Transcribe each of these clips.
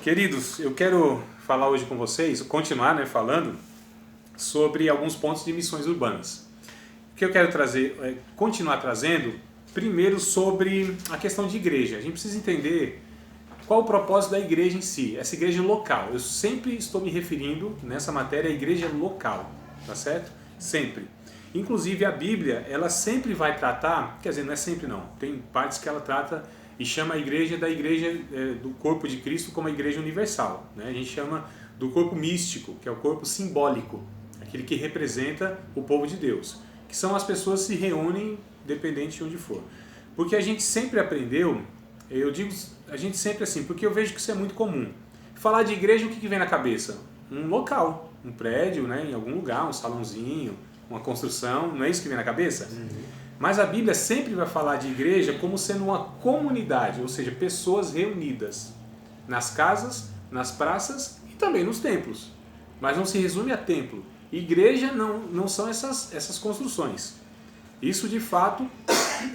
Queridos, eu quero falar hoje com vocês, continuar falando sobre alguns pontos de missões urbanas. O que eu quero continuar trazendo, primeiro sobre a questão de igreja. A gente precisa entender qual o propósito da igreja em si, essa igreja local. Eu sempre estou me referindo nessa matéria à igreja local, tá certo? Sempre. Inclusive a Bíblia, ela sempre vai tratar, quer dizer, não é sempre não, tem partes que ela trata e chama a igreja da igreja do corpo de Cristo como a igreja universal, né? A gente chama do corpo místico, que é o corpo simbólico, aquele que representa o povo de Deus, que são as pessoas que se reúnem dependente de onde for. Porque a gente sempre aprendeu, eu digo a gente sempre assim, porque eu vejo que isso é muito comum. Falar de igreja, o que vem na cabeça? Um local, um prédio, né, em algum lugar, um salãozinho, uma construção, não é isso que vem na cabeça? Mas a Bíblia sempre vai falar de igreja como sendo uma comunidade, ou seja, pessoas reunidas nas casas, nas praças e também nos templos. Mas não se resume a templo. Igreja não são essas construções. Isso de fato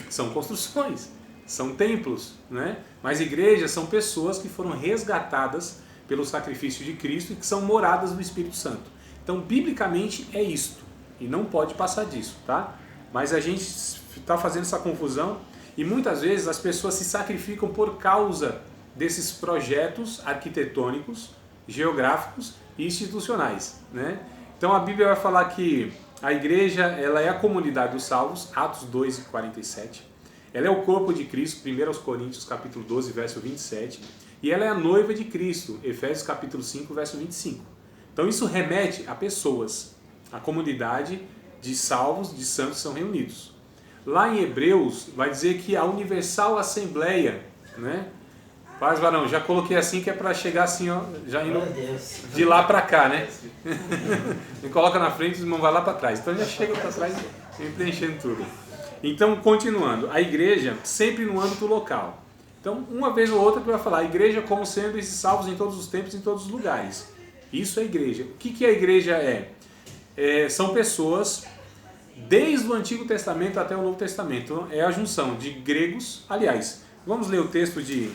são construções, são templos, né? Mas igrejas são pessoas que foram resgatadas pelo sacrifício de Cristo e que são moradas do Espírito Santo. Então, biblicamente é isto, e não pode passar disso, tá? Mas a gente está fazendo essa confusão e muitas vezes as pessoas se sacrificam por causa desses projetos arquitetônicos, geográficos e institucionais, né? Então a Bíblia vai falar que a igreja ela é a comunidade dos salvos, Atos 2:47. Ela é o corpo de Cristo, 1 Coríntios capítulo 12, verso 27. E ela é a noiva de Cristo, Efésios capítulo 5, verso 25. Então isso remete a pessoas, a comunidade de salvos, de santos são reunidos. Lá em Hebreus vai dizer que a universal assembleia, né? Paz, varão, já coloquei assim que é para chegar assim, ó, já indo de lá para cá, né? Me coloca na frente e o irmão vai lá para trás. Então já chega para trás e preenchendo tudo. Então, continuando, a igreja sempre no âmbito local. Então, uma vez ou outra que vai falar, a igreja como sendo esses salvos em todos os tempos, em todos os lugares. Isso é igreja. O que a igreja é? São pessoas, desde o Antigo Testamento até o Novo Testamento. É a junção de gregos. Aliás, vamos ler o texto de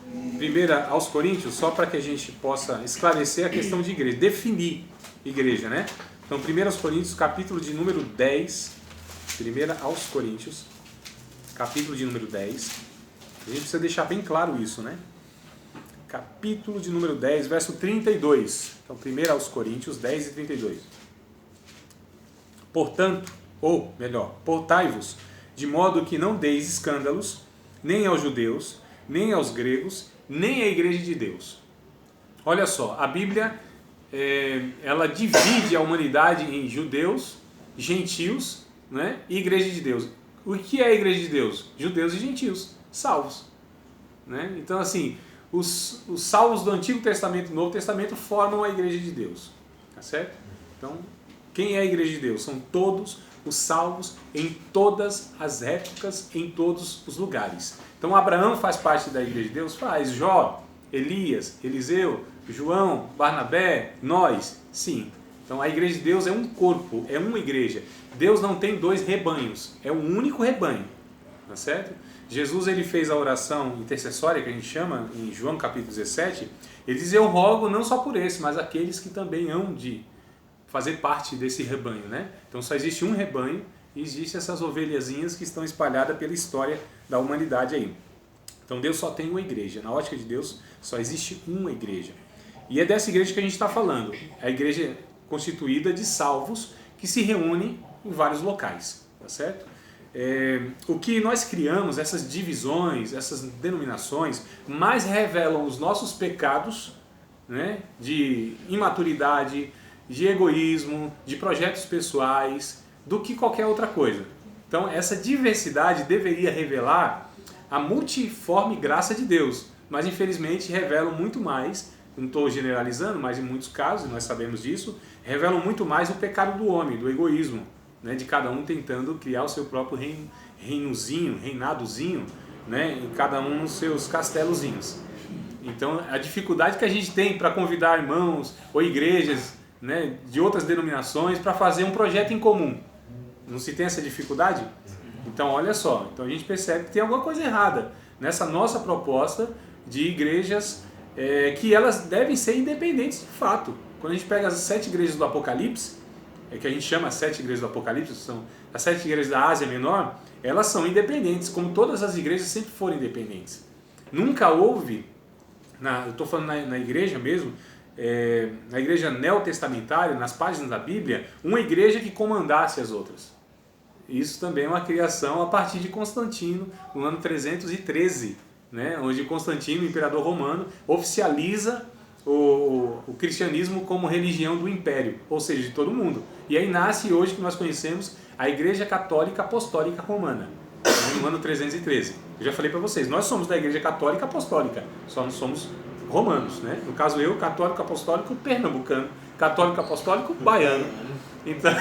1 aos Coríntios, só para que a gente possa esclarecer a questão de igreja, definir igreja, né? Então, 1 aos Coríntios, capítulo de número 10, 1 aos Coríntios, capítulo de número 10, a gente precisa deixar bem claro isso, né? Capítulo de número 10, verso 32, então 1 aos Coríntios 10 e 32. Portanto, ou melhor, portai-vos, de modo que não deis escândalos, nem aos judeus, nem aos gregos, nem à igreja de Deus. Olha só, a Bíblia ela divide a humanidade em judeus, gentios, né, e igreja de Deus. O que é a igreja de Deus? Judeus e gentios, salvos. Né? Então assim, os salvos do Antigo Testamento e do Novo Testamento formam a igreja de Deus. Tá certo? Então, quem é a igreja de Deus? São todos os salvos em todas as épocas, em todos os lugares. Então Abraão faz parte da igreja de Deus? Faz. Jó, Elias, Eliseu, João, Barnabé, nós? Sim. Então a igreja de Deus é um corpo, é uma igreja. Deus não tem dois rebanhos, é um único rebanho. Tá certo? Jesus ele fez a oração intercessória que a gente chama em João capítulo 17. Ele diz, eu rogo não só por esse, mas aqueles que também hão de fazer parte desse rebanho, né? Então só existe um rebanho e existem essas ovelhazinhas que estão espalhadas pela história da humanidade aí. Então Deus só tem uma igreja. Na ótica de Deus só existe uma igreja. E é dessa igreja que a gente está falando. É a igreja constituída de salvos que se reúnem em vários locais, tá certo? O que nós criamos, essas divisões, essas denominações, mais revelam os nossos pecados, né, de imaturidade, de egoísmo, de projetos pessoais, do que qualquer outra coisa. Então essa diversidade deveria revelar a multiforme graça de Deus, mas infelizmente revelam muito mais, não estou generalizando, mas em muitos casos, nós sabemos disso, revelam muito mais o pecado do homem, do egoísmo, né, de cada um tentando criar o seu próprio reinadozinho, né, e cada um nos seus castelozinhos. Então a dificuldade que a gente tem para convidar irmãos ou igrejas, né, de outras denominações para fazer um projeto em comum. Não se tem essa dificuldade? Então olha só, então a gente percebe que tem alguma coisa errada nessa nossa proposta de igrejas que elas devem ser independentes de fato. Quando a gente pega as 7 igrejas do Apocalipse, que a gente chama as 7 igrejas do Apocalipse, são as 7 igrejas da Ásia Menor, elas são independentes, como todas as igrejas sempre foram independentes. Nunca houve, eu estou falando na igreja mesmo, na igreja neotestamentária, nas páginas da Bíblia, uma igreja que comandasse as outras. Isso também é uma criação a partir de Constantino, no ano 313, né, onde Constantino, o imperador romano, oficializa o cristianismo como religião do império, ou seja, de todo mundo. E aí nasce hoje que nós conhecemos a Igreja Católica Apostólica Romana, no ano 313. Eu já falei para vocês, nós somos da Igreja Católica Apostólica, só não somos romanos, né? No caso eu, católico apostólico pernambucano, católico apostólico baiano. Então,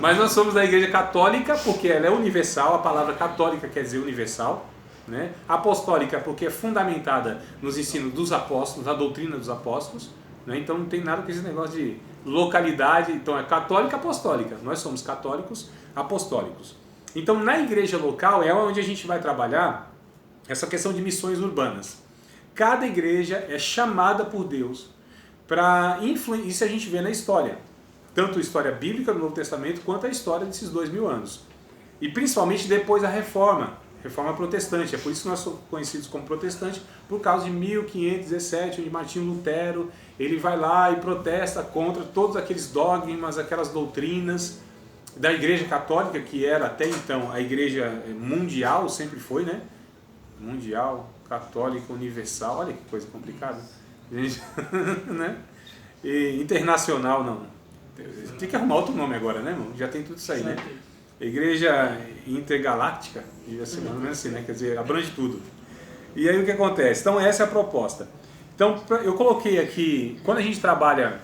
mas nós somos da Igreja Católica porque ela é universal, a palavra católica quer dizer universal, né? Apostólica porque é fundamentada nos ensinos dos apóstolos, na doutrina dos apóstolos, né? Então não tem nada com esse negócio de localidade, então é católica apostólica, nós somos católicos apostólicos. Então na igreja local é onde a gente vai trabalhar essa questão de missões urbanas. Cada igreja é chamada por Deus para influenciar, isso a gente vê na história, tanto a história bíblica do Novo Testamento quanto a história desses 2000 anos. E principalmente depois da Reforma Protestante. É por isso que nós somos conhecidos como protestantes, por causa de 1517, onde Martinho Lutero ele vai lá e protesta contra todos aqueles dogmas, aquelas doutrinas da Igreja Católica, que era até então a Igreja mundial, sempre foi, né? Mundial, católica, universal, olha que coisa complicada. Né? E internacional, não. Tem que arrumar outro nome agora, né, irmão? Já tem tudo isso aí, né? Igreja intergaláctica, devia ser mais ou menos assim, né? Quer dizer, abrange tudo. E aí o que acontece? Então essa é a proposta. Então eu coloquei aqui, quando a gente trabalha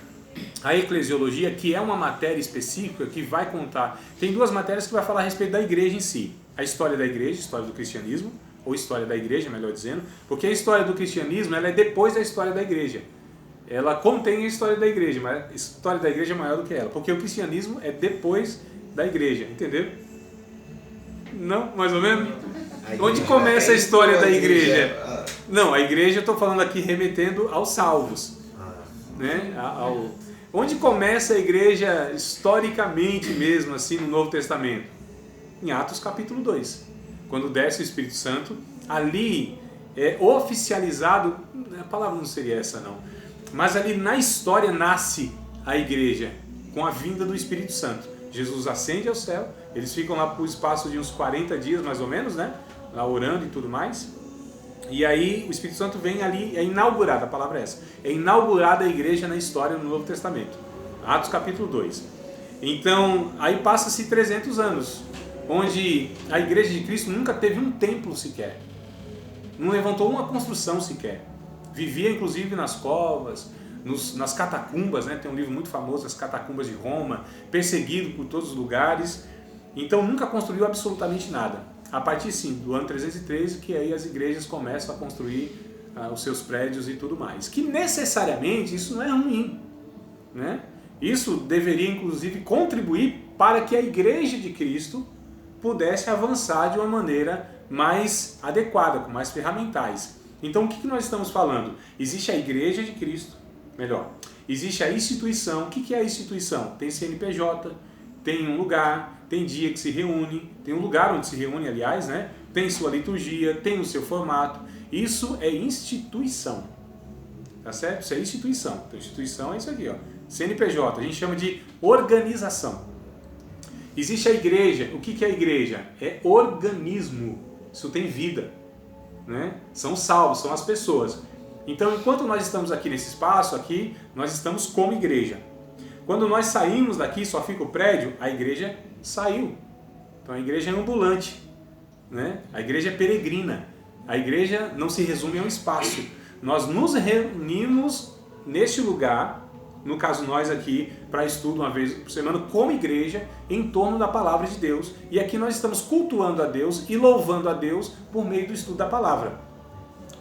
a eclesiologia, que é uma matéria específica que vai contar, tem 2 matérias que vai falar a respeito da igreja em si. A história da igreja, história do cristianismo, ou história da igreja, melhor dizendo, porque a história do cristianismo ela é depois da história da igreja. Ela contém a história da igreja, mas a história da igreja é maior do que ela, porque o cristianismo é depois da igreja, entendeu? Não, mais ou menos? Onde começa a história da igreja? Não, a igreja eu estou falando aqui remetendo aos salvos. Né? Onde começa a igreja historicamente mesmo, assim, no Novo Testamento? Em Atos capítulo 2. Quando desce o Espírito Santo, ali é oficializado, a palavra não seria essa não, mas ali na história nasce a igreja, com a vinda do Espírito Santo. Jesus ascende ao céu, eles ficam lá por espaço de uns 40 dias mais ou menos, né? Lá orando e tudo mais. E aí o Espírito Santo vem ali, é inaugurada, a palavra é essa, é inaugurada a igreja na história no Novo Testamento. Atos capítulo 2. Então, aí passa-se 300 anos, onde a igreja de Cristo nunca teve um templo sequer. Não levantou uma construção sequer. Vivia inclusive nas covas, nas catacumbas, né? Tem um livro muito famoso, As Catacumbas de Roma, perseguido por todos os lugares. Então nunca construiu absolutamente nada. A partir sim, do ano 313, que aí as igrejas começam a construir os seus prédios e tudo mais. Que necessariamente isso não é ruim, né? Isso deveria inclusive contribuir para que a igreja de Cristo pudesse avançar de uma maneira mais adequada, com mais ferramentais. Então o que nós estamos falando? Existe a igreja de Cristo, melhor, existe a instituição. O que é a instituição? Tem CNPJ, tem um lugar, tem dia que se reúne, tem um lugar onde se reúne, aliás, né? Tem sua liturgia, tem o seu formato. Isso é instituição, tá certo? Isso é instituição. Então instituição é isso aqui, ó. CNPJ, a gente chama de organização. Existe a igreja. O que é a igreja? É organismo. Isso tem vida, né? São salvos, são as pessoas. Então, enquanto nós estamos aqui nesse espaço, aqui, nós estamos como igreja. Quando nós saímos daqui, só fica o prédio, a igreja saiu. Então, a igreja é ambulante, né? A igreja é peregrina. A igreja não se resume a um espaço. Nós nos reunimos neste lugar, no caso nós aqui, para estudo uma vez por semana, como igreja, em torno da palavra de Deus. E aqui nós estamos cultuando a Deus e louvando a Deus por meio do estudo da palavra.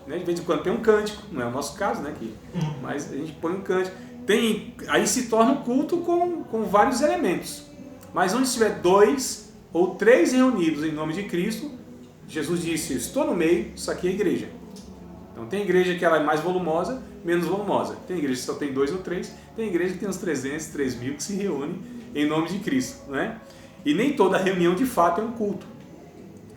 De vez em quando tem um cântico, não é o nosso caso, né, aqui, mas a gente põe um cântico. Aí se torna um culto com vários elementos. Mas onde estiver 2 ou 3 reunidos em nome de Cristo, Jesus disse, estou no meio, isso aqui é a igreja. Então tem igreja que ela é mais volumosa, menos volumosa. Tem igreja que só tem 2 ou 3, tem igreja que tem uns 300, 3.000 que se reúnem em nome de Cristo, né? E nem toda reunião de fato é um culto.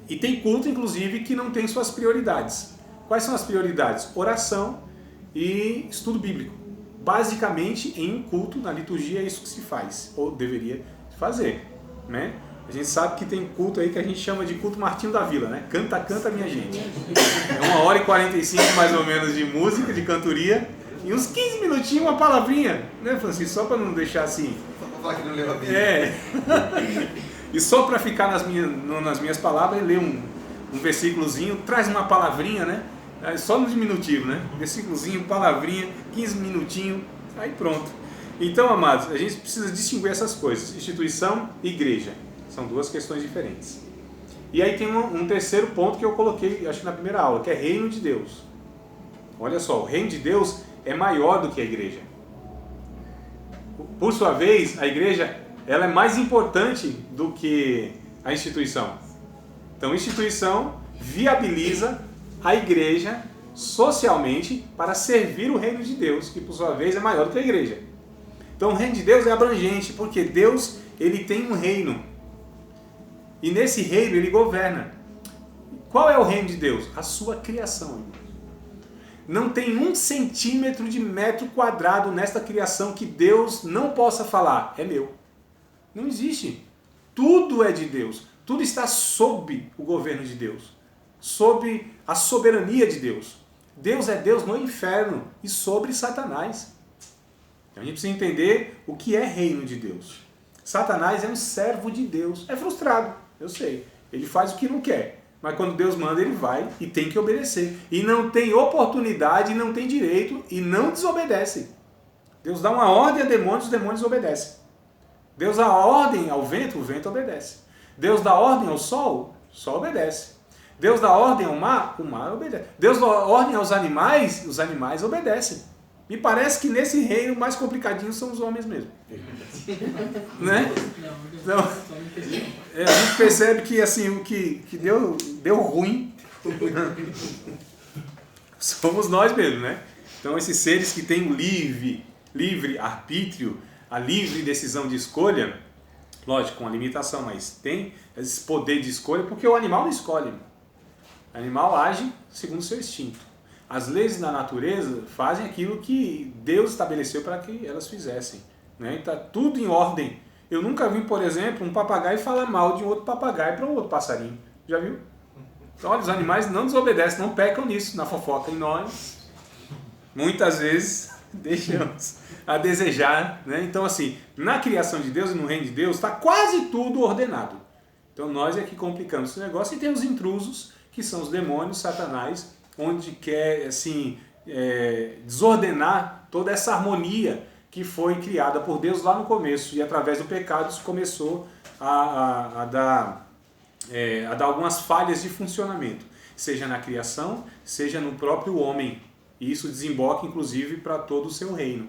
E tem culto, inclusive, que não tem suas prioridades. Quais são as prioridades? Oração e estudo bíblico. Basicamente, em um culto, na liturgia, é isso que se faz, ou deveria fazer, né? A gente sabe que tem culto aí que a gente chama de culto Martinho da Vila, né? Canta, canta, minha gente. É 1h45 mais ou menos de música, de cantoria, e uns 15 minutinhos uma palavrinha, né, Francisco? Só para não deixar assim... Só para falar que não leu a Bíblia. É. E só para ficar nas minhas palavras, ler um versículozinho, traz uma palavrinha, né? Só no diminutivo, né? Versículozinho, palavrinha, 15 minutinhos, aí pronto. Então, amados, a gente precisa distinguir essas coisas, instituição e igreja. São duas questões diferentes. E aí tem um terceiro ponto que eu coloquei, acho que na primeira aula, que é reino de Deus. Olha só, o reino de Deus é maior do que a igreja. Por sua vez, a igreja ela é mais importante do que a instituição. Então, a instituição viabiliza a igreja socialmente para servir o reino de Deus, que por sua vez é maior do que a igreja. Então, o reino de Deus é abrangente, porque Deus ele tem um reino. E nesse reino ele governa. Qual é o reino de Deus? A sua criação. Não tem 1 centímetro de metro quadrado nesta criação que Deus não possa falar, é meu. Não existe. Tudo é de Deus. Tudo está sob o governo de Deus. Sob a soberania de Deus. Deus é Deus no inferno e sobre Satanás. Então a gente precisa entender o que é reino de Deus. Satanás é um servo de Deus. É frustrado, eu sei. Ele faz o que não quer. Mas quando Deus manda, ele vai e tem que obedecer. E não tem oportunidade, não tem direito e não desobedece. Deus dá uma ordem a demônios, os demônios obedecem. Deus dá ordem ao vento, o vento obedece. Deus dá ordem ao sol, o sol obedece. Deus dá ordem ao mar, o mar obedece. Deus dá ordem aos animais, os animais obedecem. Me parece que nesse reino mais complicadinho são os homens mesmo. Né? Então, a gente percebe que assim, o que deu ruim somos nós mesmos, né? Então esses seres que têm o livre arbítrio, a livre decisão de escolha, lógico, com a limitação, mas tem esse poder de escolha, porque o animal não escolhe. O animal age segundo o seu instinto. As leis da natureza fazem aquilo que Deus estabeleceu para que elas fizessem. Né? Está tudo em ordem. Eu nunca vi, por exemplo, um papagaio falar mal de um outro papagaio para um outro passarinho. Já viu? Então, olha, os animais não desobedecem, não pecam nisso, na fofoca. E nós, muitas vezes, deixamos a desejar. Né? Então, assim, na criação de Deus e no reino de Deus, está quase tudo ordenado. Então, nós é que complicamos esse negócio e tem os intrusos, que são os demônios, Satanás, onde quer assim, desordenar toda essa harmonia que foi criada por Deus lá no começo. E através do pecado isso começou a dar algumas falhas de funcionamento, seja na criação, seja no próprio homem. E isso desemboca inclusive para todo o seu reino.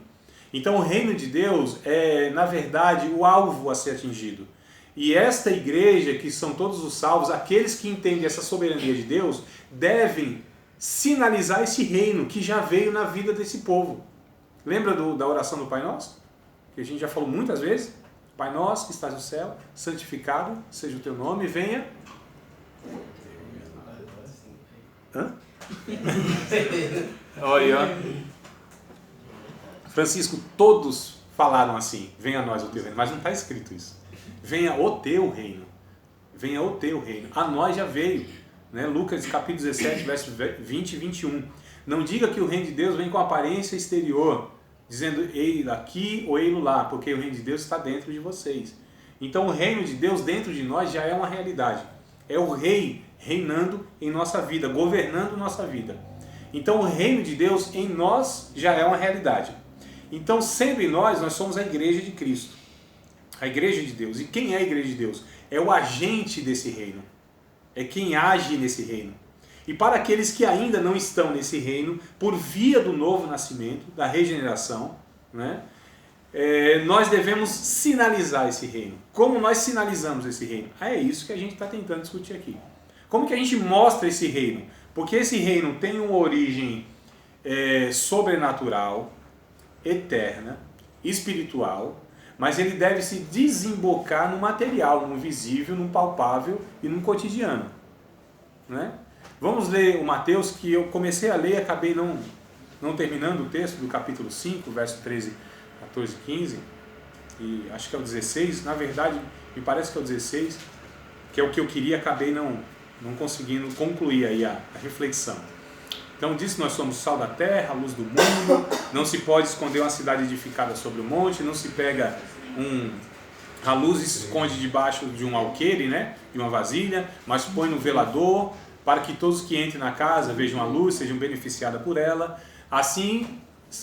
Então o reino de Deus é, na verdade, o alvo a ser atingido. E esta igreja, que são todos os salvos, aqueles que entendem essa soberania de Deus, devem sinalizar esse reino que já veio na vida desse povo. Lembra da oração do Pai Nosso? Que a gente já falou muitas vezes. Pai Nosso que estás no céu, santificado seja o teu nome, venha. Hã? Olha, Francisco, todos falaram assim, venha a nós o teu reino, mas não está escrito isso. Venha o teu reino. Venha o teu reino. A nós já veio. Né? Lucas capítulo 17, versos 20 e 21. Não diga que o reino de Deus vem com aparência exterior, dizendo ei aqui ou ei lá, porque o reino de Deus está dentro de vocês. Então o reino de Deus dentro de nós já é uma realidade. É o rei reinando em nossa vida, governando nossa vida. Então o reino de Deus em nós já é uma realidade. Então sendo em nós somos a igreja de Cristo. A igreja de Deus. E quem é a igreja de Deus? É o agente desse reino. É quem age nesse reino. E para aqueles que ainda não estão nesse reino, por via do novo nascimento, da regeneração, né, nós devemos sinalizar esse reino. Como nós sinalizamos esse reino? É isso que a gente está tentando discutir aqui. Como que a gente mostra esse reino? Porque esse reino tem uma origem sobrenatural, eterna, espiritual, mas ele deve se desembocar no material, no visível, no palpável e no cotidiano. Né? Vamos ler o Mateus, que eu comecei a ler e acabei não terminando o texto do capítulo 5, verso 13, 14 e 15, e acho que é o 16, na verdade me parece que é o 16, que é o que eu queria, acabei não conseguindo concluir aí a reflexão. Então diz que nós somos sal da terra, a luz do mundo, não se pode esconder uma cidade edificada sobre o monte, não se pega a luz e se esconde debaixo de um alqueire, né, de uma vasilha, mas põe no velador, para que todos que entrem na casa vejam a luz, sejam beneficiados por ela. Assim,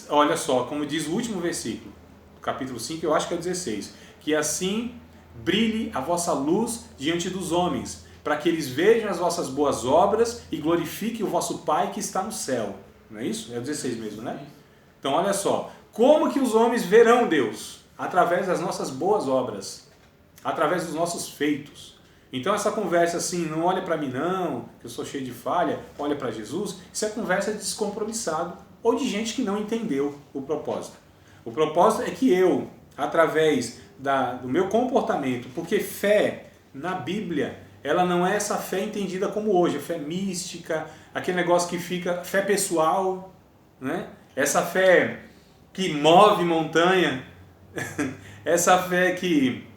olha só, como diz o último versículo, do capítulo 5, eu acho que é o 16, que assim brilhe a vossa luz diante dos homens, para que eles vejam as vossas boas obras e glorifiquem o vosso Pai que está no céu. Não é isso? É o 16 mesmo, né? Então olha só, como que os homens verão Deus? Através das nossas boas obras, através dos nossos feitos. Então essa conversa assim, não olha para mim não, que eu sou cheio de falha, olha para Jesus, isso é conversa de descompromissado ou de gente que não entendeu o propósito. O propósito é que eu, através do meu comportamento, porque fé na Bíblia, ela não é essa fé entendida como hoje, a fé mística, aquele negócio que fica, fé pessoal, né? Essa fé que move montanha, essa fé que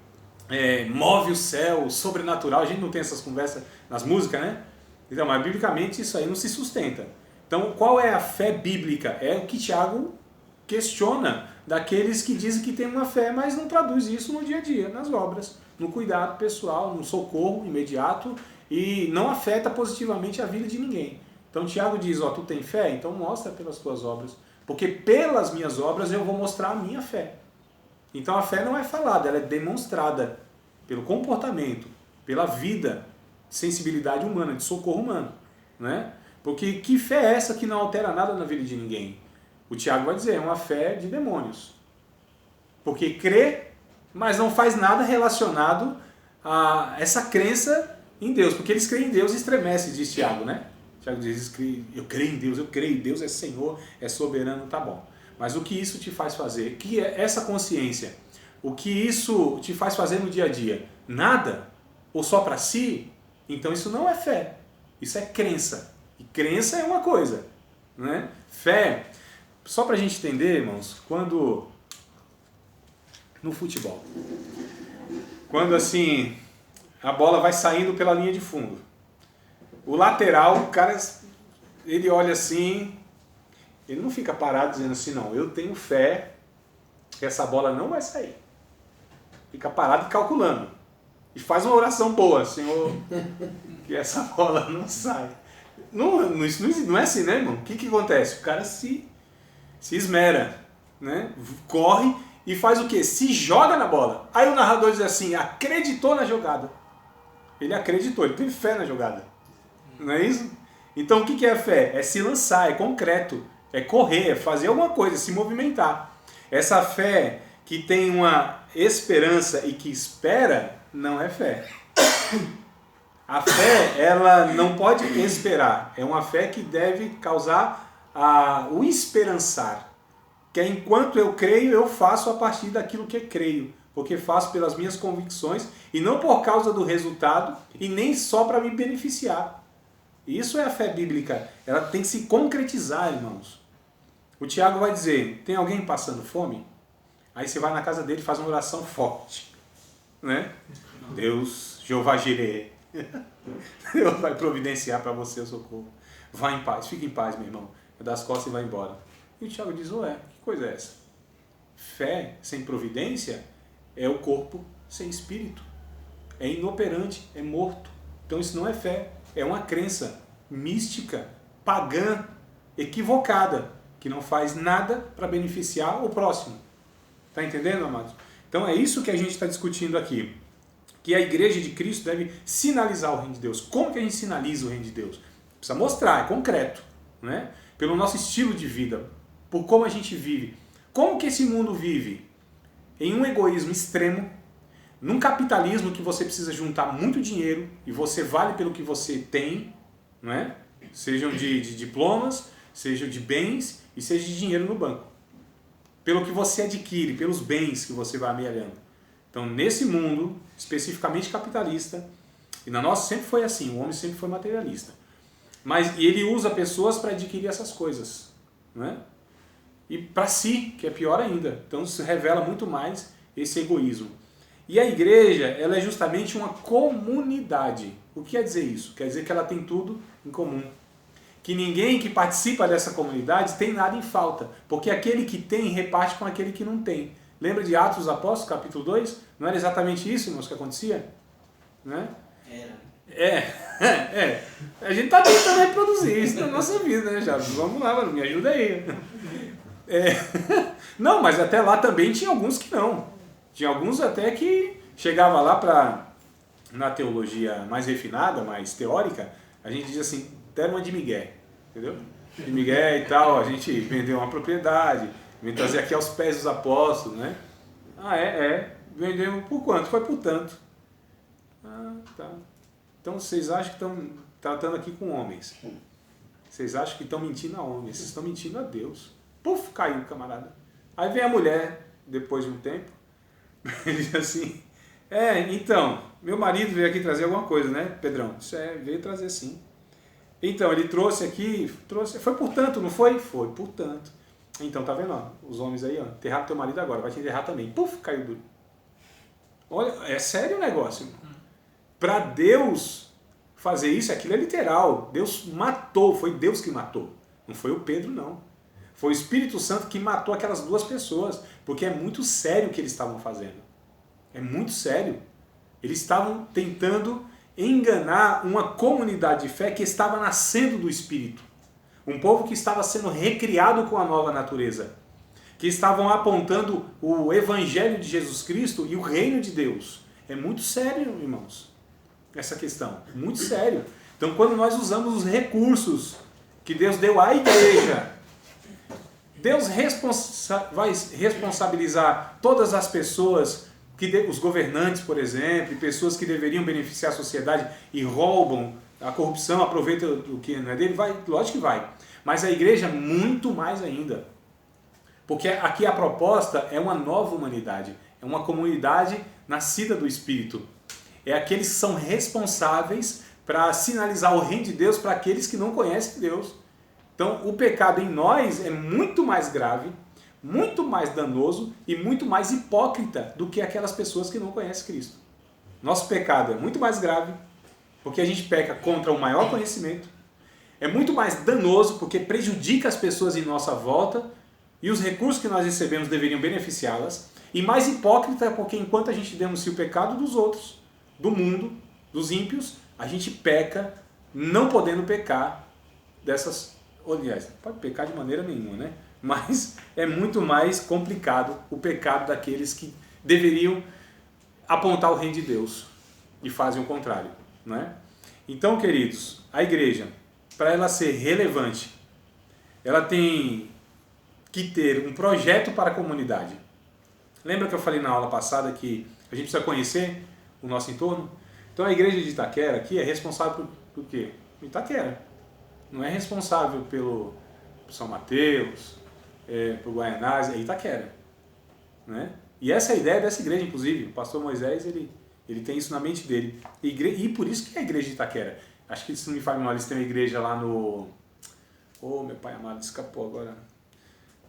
move o céu, sobrenatural. A gente não tem essas conversas nas músicas, né? Então, mas biblicamente isso aí não se sustenta. Então, qual é a fé bíblica? É o que Tiago questiona daqueles que dizem que tem uma fé, mas não traduz isso no dia a dia, nas obras, no cuidado pessoal, no socorro imediato e não afeta positivamente a vida de ninguém. Então Tiago diz, tu tem fé? Então mostra pelas tuas obras, porque pelas minhas obras eu vou mostrar a minha fé. Então a fé não é falada, ela é demonstrada pelo comportamento, pela vida, sensibilidade humana, de socorro humano. Né? Porque que fé é essa que não altera nada na vida de ninguém? O Tiago vai dizer, é uma fé de demônios. Porque crê, mas não faz nada relacionado a essa crença em Deus. Porque eles creem em Deus e estremecem, diz Tiago, né? Tiago diz, eu creio em Deus, eu creio, Deus é Senhor, é soberano, tá bom. Mas o que isso te faz fazer? Que é essa consciência? O que isso te faz fazer no dia a dia? Nada? Ou só para si? Então isso não é fé. Isso é crença. E crença é uma coisa. Né? Fé, só para a gente entender, irmãos, quando no futebol, quando assim a bola vai saindo pela linha de fundo, o lateral, o cara, ele olha assim, ele não fica parado dizendo assim, não, eu tenho fé que essa bola não vai sair. Fica parado e calculando. E faz uma oração boa, Senhor, que essa bola não sai. Isso não é assim, né, irmão? O que acontece? O cara se esmera, né? Corre e faz o quê? Se joga na bola. Aí o narrador diz assim, acreditou na jogada. Ele acreditou, ele teve fé na jogada. Não é isso? Então o que é fé? É se lançar, é concreto, é correr, é fazer alguma coisa, se movimentar. Essa fé que tem uma esperança e que espera, não é fé. A fé, ela não pode esperar. É uma fé que deve causar o esperançar. Que é enquanto eu creio, eu faço a partir daquilo que creio. Porque faço pelas minhas convicções e não por causa do resultado e nem só para me beneficiar. Isso é a fé bíblica. Ela tem que se concretizar, irmãos. O Tiago vai dizer, tem alguém passando fome? Aí você vai na casa dele e faz uma oração forte. Né? Deus, Jeová Jireh. Deus vai providenciar para você o socorro. Vá em paz, fique em paz, meu irmão. Dá as costas e vai embora. E o Tiago diz, que coisa é essa? Fé sem providência é o corpo sem espírito. É inoperante, é morto. Então isso não é fé, é uma crença mística, pagã, equivocada, que não faz nada para beneficiar o próximo. Está entendendo, amados? Então é isso que a gente está discutindo aqui. Que a igreja de Cristo deve sinalizar o reino de Deus. Como que a gente sinaliza o reino de Deus? Precisa mostrar, é concreto. Né? Pelo nosso estilo de vida, por como a gente vive. Como que esse mundo vive? Em um egoísmo extremo, num capitalismo que você precisa juntar muito dinheiro e você vale pelo que você tem, não é? Sejam de diplomas, sejam de bens e seja de dinheiro no banco. Pelo que você adquire, pelos bens que você vai amealhando. Então, nesse mundo, especificamente capitalista, e na nossa sempre foi assim, o homem sempre foi materialista. Mas ele usa pessoas para adquirir essas coisas, né? E para si, que é pior ainda. Então se revela muito mais esse egoísmo. E a igreja, ela é justamente uma comunidade. O que quer dizer isso? Quer dizer que ela tem tudo em comum. Que ninguém que participa dessa comunidade tem nada em falta. Porque aquele que tem reparte com aquele que não tem. Lembra de Atos dos Apóstolos, capítulo 2? Não era exatamente isso, irmãos, que acontecia? Né? É. A gente está tentando reproduzir isso na nossa vida, né, Jabes? Vamos lá, mano, me ajuda aí. Não, mas até lá também tinha alguns que não. Tinha alguns até que chegava lá na teologia mais refinada, mais teórica, a gente diz assim, deram uma de migué, entendeu? De migué e tal, a gente vendeu uma propriedade, vem trazer aqui aos pés dos apóstolos, né? Vendeu por quanto? Foi por tanto. Tá. Então vocês acham que estão tratando aqui com homens. Vocês acham que estão mentindo a homens, vocês estão mentindo a Deus. Puf, caiu o camarada. Aí vem a mulher, depois de um tempo, e diz assim, então, meu marido veio aqui trazer alguma coisa, né, Pedrão? Veio trazer sim. Então, ele trouxe aqui, foi por tanto, não foi? Foi por tanto. Então, tá vendo, ó, os homens aí, ó, enterrar teu marido agora, vai te enterrar também. Puf, caiu duro. Olha, é sério o negócio. Para Deus fazer isso, aquilo é literal. Deus matou, foi Deus que matou. Não foi o Pedro, não. Foi o Espírito Santo que matou aquelas duas pessoas, porque é muito sério o que eles estavam fazendo. É muito sério. Eles estavam tentando enganar uma comunidade de fé que estava nascendo do Espírito. Um povo que estava sendo recriado com a nova natureza. Que estavam apontando o Evangelho de Jesus Cristo e o Reino de Deus. É muito sério, irmãos, essa questão. Muito sério. Então, quando nós usamos os recursos que Deus deu à igreja, Deus vai responsabilizar todas as pessoas, os governantes, por exemplo, e pessoas que deveriam beneficiar a sociedade e roubam a corrupção, aproveitam o que não é dele? Lógico que vai. Mas a igreja, muito mais ainda. Porque aqui a proposta é uma nova humanidade. É uma comunidade nascida do Espírito. É aqueles que são responsáveis para sinalizar o reino de Deus para aqueles que não conhecem Deus. Então, o pecado em nós é muito mais grave, muito mais danoso e muito mais hipócrita do que aquelas pessoas que não conhecem Cristo. Nosso pecado é muito mais grave, porque a gente peca contra o maior conhecimento. É muito mais danoso, porque prejudica as pessoas em nossa volta e os recursos que nós recebemos deveriam beneficiá-las. E mais hipócrita, porque enquanto a gente denuncia o pecado dos outros, do mundo, dos ímpios, a gente peca não podendo pecar dessas. Aliás, pode pecar de maneira nenhuma, né? Mas é muito mais complicado o pecado daqueles que deveriam apontar o reino de Deus e fazem o contrário, não é? Então, queridos, a igreja, para ela ser relevante, ela tem que ter um projeto para a comunidade. Lembra que eu falei na aula passada que a gente precisa conhecer o nosso entorno? Então a igreja de Itaquera aqui é responsável por quê? Itaquera. Não é responsável pelo São Mateus, pelo Guaianazes, é Itaquera. Né? E essa é a ideia dessa igreja, inclusive. O pastor Moisés, ele tem isso na mente dele. E por isso que é a igreja de Itaquera. Acho que, se não me falha mal, eles têm uma igreja lá no... Oh, meu pai amado, escapou agora.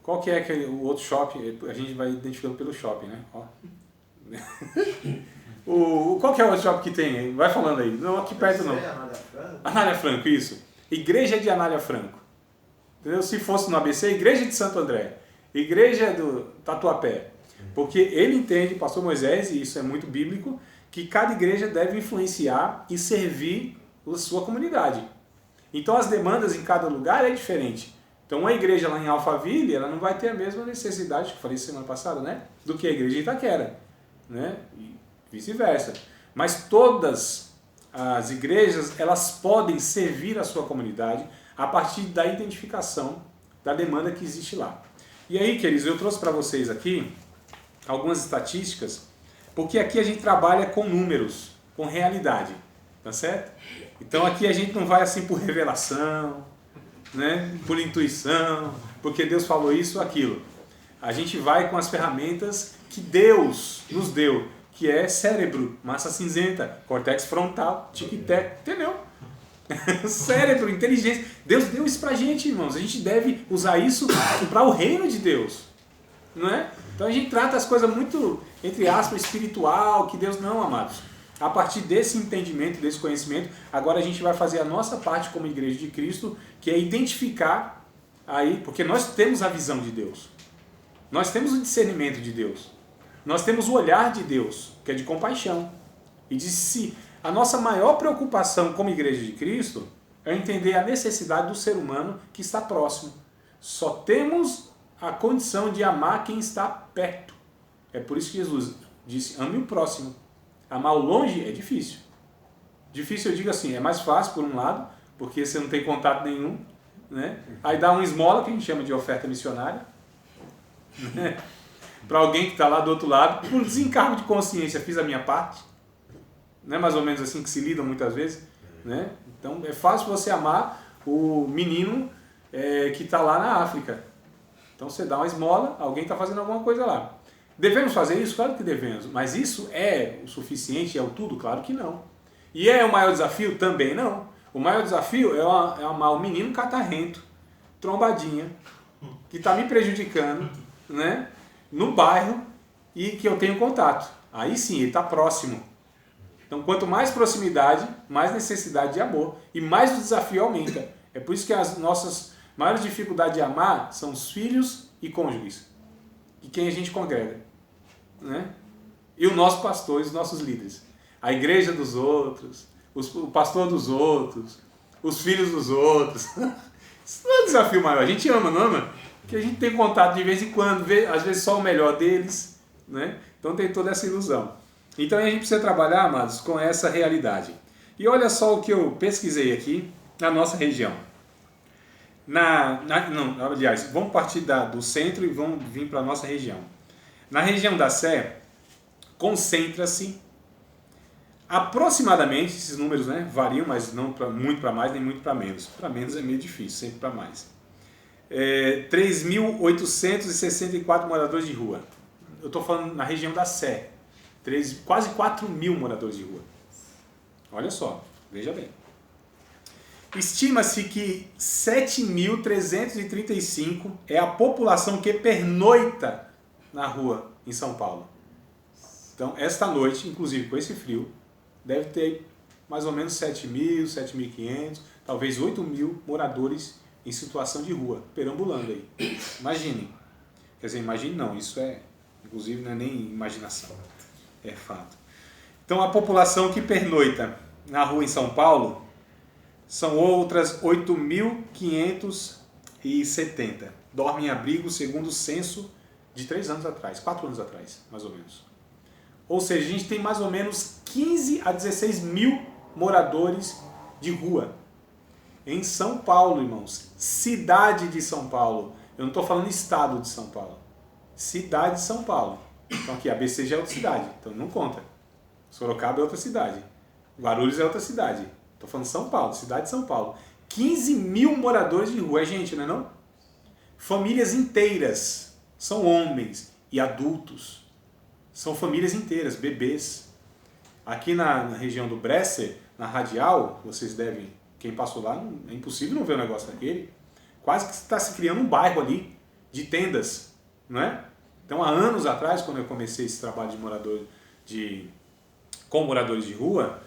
Qual que é o outro shopping? A gente vai identificando pelo shopping, né? Ó. Qual que é o outro shopping que tem? Vai falando aí. Não, aqui perto não. Anália Franco, isso. Igreja de Anália Franco. Entendeu? Se fosse no ABC, Igreja de Santo André. Igreja do Tatuapé. Porque ele entende, pastor Moisés, e isso é muito bíblico, que cada igreja deve influenciar e servir a sua comunidade. Então as demandas em cada lugar é diferente. Então uma igreja lá em Alphaville, ela não vai ter a mesma necessidade, que eu falei semana passada, né? Do que a igreja de Itaquera. Né? E vice-versa. Mas todas as igrejas, elas podem servir a sua comunidade a partir da identificação da demanda que existe lá. E aí, queridos, eu trouxe para vocês aqui algumas estatísticas, porque aqui a gente trabalha com números, com realidade, tá certo? Então aqui a gente não vai assim por revelação, né? Por intuição, porque Deus falou isso ou aquilo. A gente vai com as ferramentas que Deus nos deu, que é cérebro, massa cinzenta, córtex frontal, tic-tac, entendeu? Cérebro, inteligência. Deus deu isso pra gente, irmãos. A gente deve usar isso para o reino de Deus, não é? Então a gente trata as coisas muito, entre aspas, espiritual, que Deus não, amados. A partir desse entendimento, desse conhecimento, agora a gente vai fazer a nossa parte como igreja de Cristo, que é identificar aí, porque nós temos a visão de Deus. Nós temos o discernimento de Deus. Nós temos o olhar de Deus, que é de compaixão. E de si. A nossa maior preocupação como igreja de Cristo é entender a necessidade do ser humano que está próximo. Só temos a condição de amar quem está perto. É por isso que Jesus disse, ame o próximo. Amar o longe é difícil. Difícil eu digo assim, é mais fácil por um lado, porque você não tem contato nenhum, né? Aí dá uma esmola, que a gente chama de oferta missionária, né? Para alguém que está lá do outro lado, por desencargo de consciência, fiz a minha parte. Não é mais ou menos assim que se lidam muitas vezes, né? Então é fácil você amar o menino que está lá na África. Então você dá uma esmola, alguém está fazendo alguma coisa lá. Devemos fazer isso? Claro que devemos. Mas isso é o suficiente? É o tudo? Claro que não. E é o maior desafio? Também não. O maior desafio é amar o menino catarrento, trombadinha, que está me prejudicando, né, no bairro e que eu tenho contato. Aí sim, ele está próximo. Então, quanto mais proximidade, mais necessidade de amor e mais o desafio aumenta. É por isso que as nossas maiores dificuldades de amar são os filhos e cônjuges. E quem a gente congrega, né? E o nosso pastor e os nossos líderes. A igreja dos outros, o pastor dos outros, os filhos dos outros. Isso não é um desafio maior. A gente ama, não ama? Porque a gente tem contato de vez em quando, vê, às vezes só o melhor deles, né? Então tem toda essa ilusão. Então a gente precisa trabalhar, amados, com essa realidade. E olha só o que eu pesquisei aqui na nossa região. Aliás, vamos partir do centro e vamos vir para a nossa região. Na região da Sé, concentra-se aproximadamente, esses números, né, variam, mas não muito para mais nem muito para menos. Para menos é meio difícil, sempre para mais. 3.864 moradores de rua. Eu estou falando na região da Sé. Quase 4.000 moradores de rua. Olha só, veja bem. Estima-se que 7.335 é a população que pernoita na rua em São Paulo. Então, esta noite, inclusive com esse frio, deve ter mais ou menos 7.000, 7.500, talvez 8.000 moradores em situação de rua, perambulando aí. Imaginem. Quer dizer, imagine não, isso inclusive não é nem imaginação, é fato. Então, a população que pernoita na rua em São Paulo são outras 8.570. Dormem em abrigo segundo o censo de 4 anos atrás, mais ou menos. Ou seja, a gente tem mais ou menos 15 a 16 mil moradores de rua. Em São Paulo, irmãos. Cidade de São Paulo. Eu não estou falando estado de São Paulo. Cidade de São Paulo. Então aqui, ABC já é outra cidade, então não conta. Sorocaba é outra cidade. Guarulhos é outra cidade. Estou falando São Paulo, cidade de São Paulo. 15 mil moradores de rua. É gente, não é não? Famílias inteiras. São homens e adultos. São famílias inteiras, bebês. Aqui na região do Bresser, na Radial, vocês devem, quem passou lá, é impossível não ver um negócio daquele. Quase que está se criando um bairro ali de tendas, não é? Então, há anos atrás, quando eu comecei esse trabalho com moradores de rua,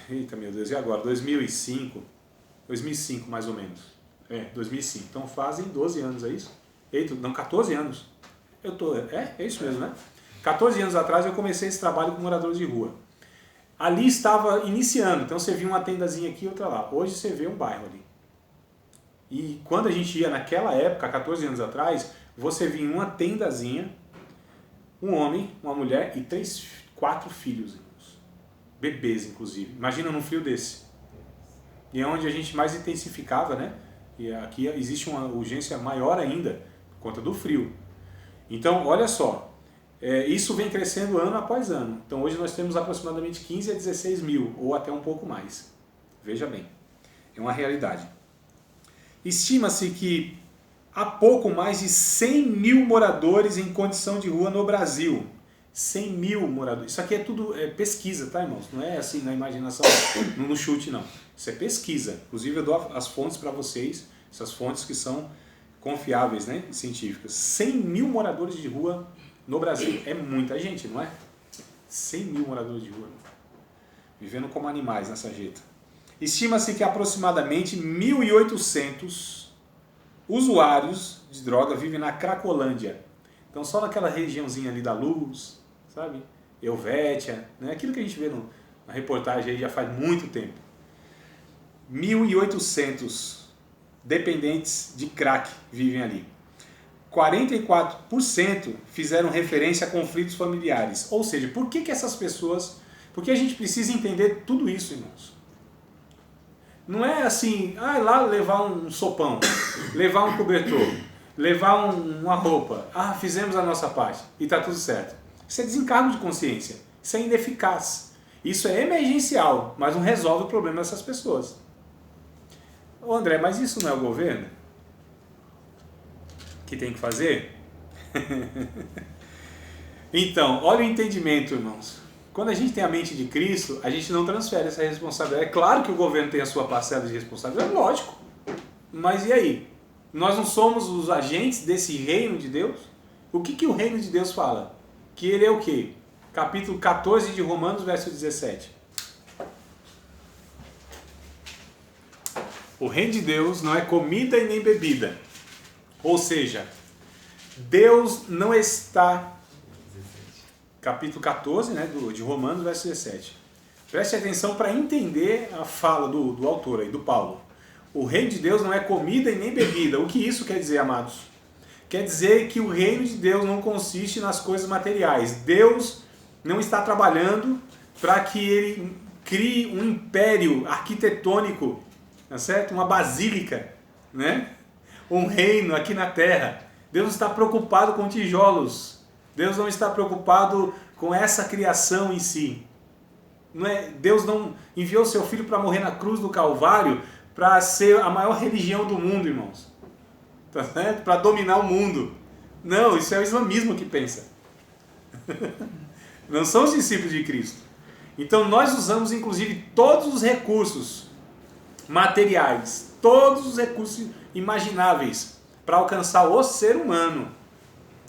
eita meu Deus, e agora? 2005 mais ou menos. 2005. Então fazem 12 anos, é isso? Eita, não, 14 anos. É isso mesmo, né? 14 anos atrás eu comecei esse trabalho com moradores de rua. Ali estava iniciando, então você via uma tendazinha aqui e outra lá. Hoje você vê um bairro ali. E quando a gente ia naquela época, 14 anos atrás, você via uma tendazinha, um homem, uma mulher e 4 filhos, irmãos. Bebês, inclusive. Imagina num frio desse. E é onde a gente mais intensificava, né? E aqui existe uma urgência maior ainda, por conta do frio. Então, olha só. Isso vem crescendo ano após ano. Então hoje nós temos aproximadamente 15 a 16 mil, ou até um pouco mais. Veja bem, é uma realidade. Estima-se que há pouco mais de 100 mil moradores em condição de rua no Brasil. 100 mil moradores. Isso aqui é tudo pesquisa, tá, irmãos? Não é assim na imaginação, no chute, não. Isso é pesquisa. Inclusive eu dou as fontes para vocês, essas fontes que são confiáveis, né, científicas. 100 mil moradores de rua no Brasil. É muita gente, não é? 100 mil moradores de rua. Vivendo como animais nessa jeita. Estima-se que aproximadamente 1.800 usuários de droga vivem na Cracolândia. Então só naquela regiãozinha ali da Luz, sabe? Helvétia, né? Aquilo que a gente vê na reportagem aí já faz muito tempo. 1.800 dependentes de crack vivem ali. 44% fizeram referência a conflitos familiares. Ou seja, por que essas pessoas... Por que a gente precisa entender tudo isso, irmãos? Não é assim, lá levar um sopão, levar um cobertor, levar uma roupa. Fizemos a nossa parte e está tudo certo. Isso é desencargo de consciência. Isso é ineficaz. Isso é emergencial, mas não resolve o problema dessas pessoas. Ô André, mas isso não é o governo que tem que fazer? Então, olha o entendimento, irmãos. Quando a gente tem a mente de Cristo, a gente não transfere essa responsabilidade. É claro que o governo tem a sua parcela de responsabilidade, é lógico. Mas e aí? Nós não somos os agentes desse reino de Deus? O que o reino de Deus fala? Que ele é o quê? Capítulo 14 de Romanos, verso 17. O reino de Deus não é comida e nem bebida. Ou seja, Deus não está... Capítulo 14, né, de Romanos, verso 17. Preste atenção para entender a fala do autor aí, do Paulo. O reino de Deus não é comida e nem bebida. O que isso quer dizer, amados? Quer dizer que o reino de Deus não consiste nas coisas materiais. Deus não está trabalhando para que ele crie um império arquitetônico, tá certo? Uma basílica, né? Um reino aqui na terra. Deus não está preocupado com tijolos. Deus não está preocupado com essa criação em si. Deus não enviou seu Filho para morrer na cruz do Calvário para ser a maior religião do mundo, irmãos. Tá certo? Para dominar o mundo. Não, isso é o islamismo que pensa. Não são os discípulos de Cristo. Então nós usamos inclusive todos os recursos materiais, todos os recursos imagináveis para alcançar o ser humano.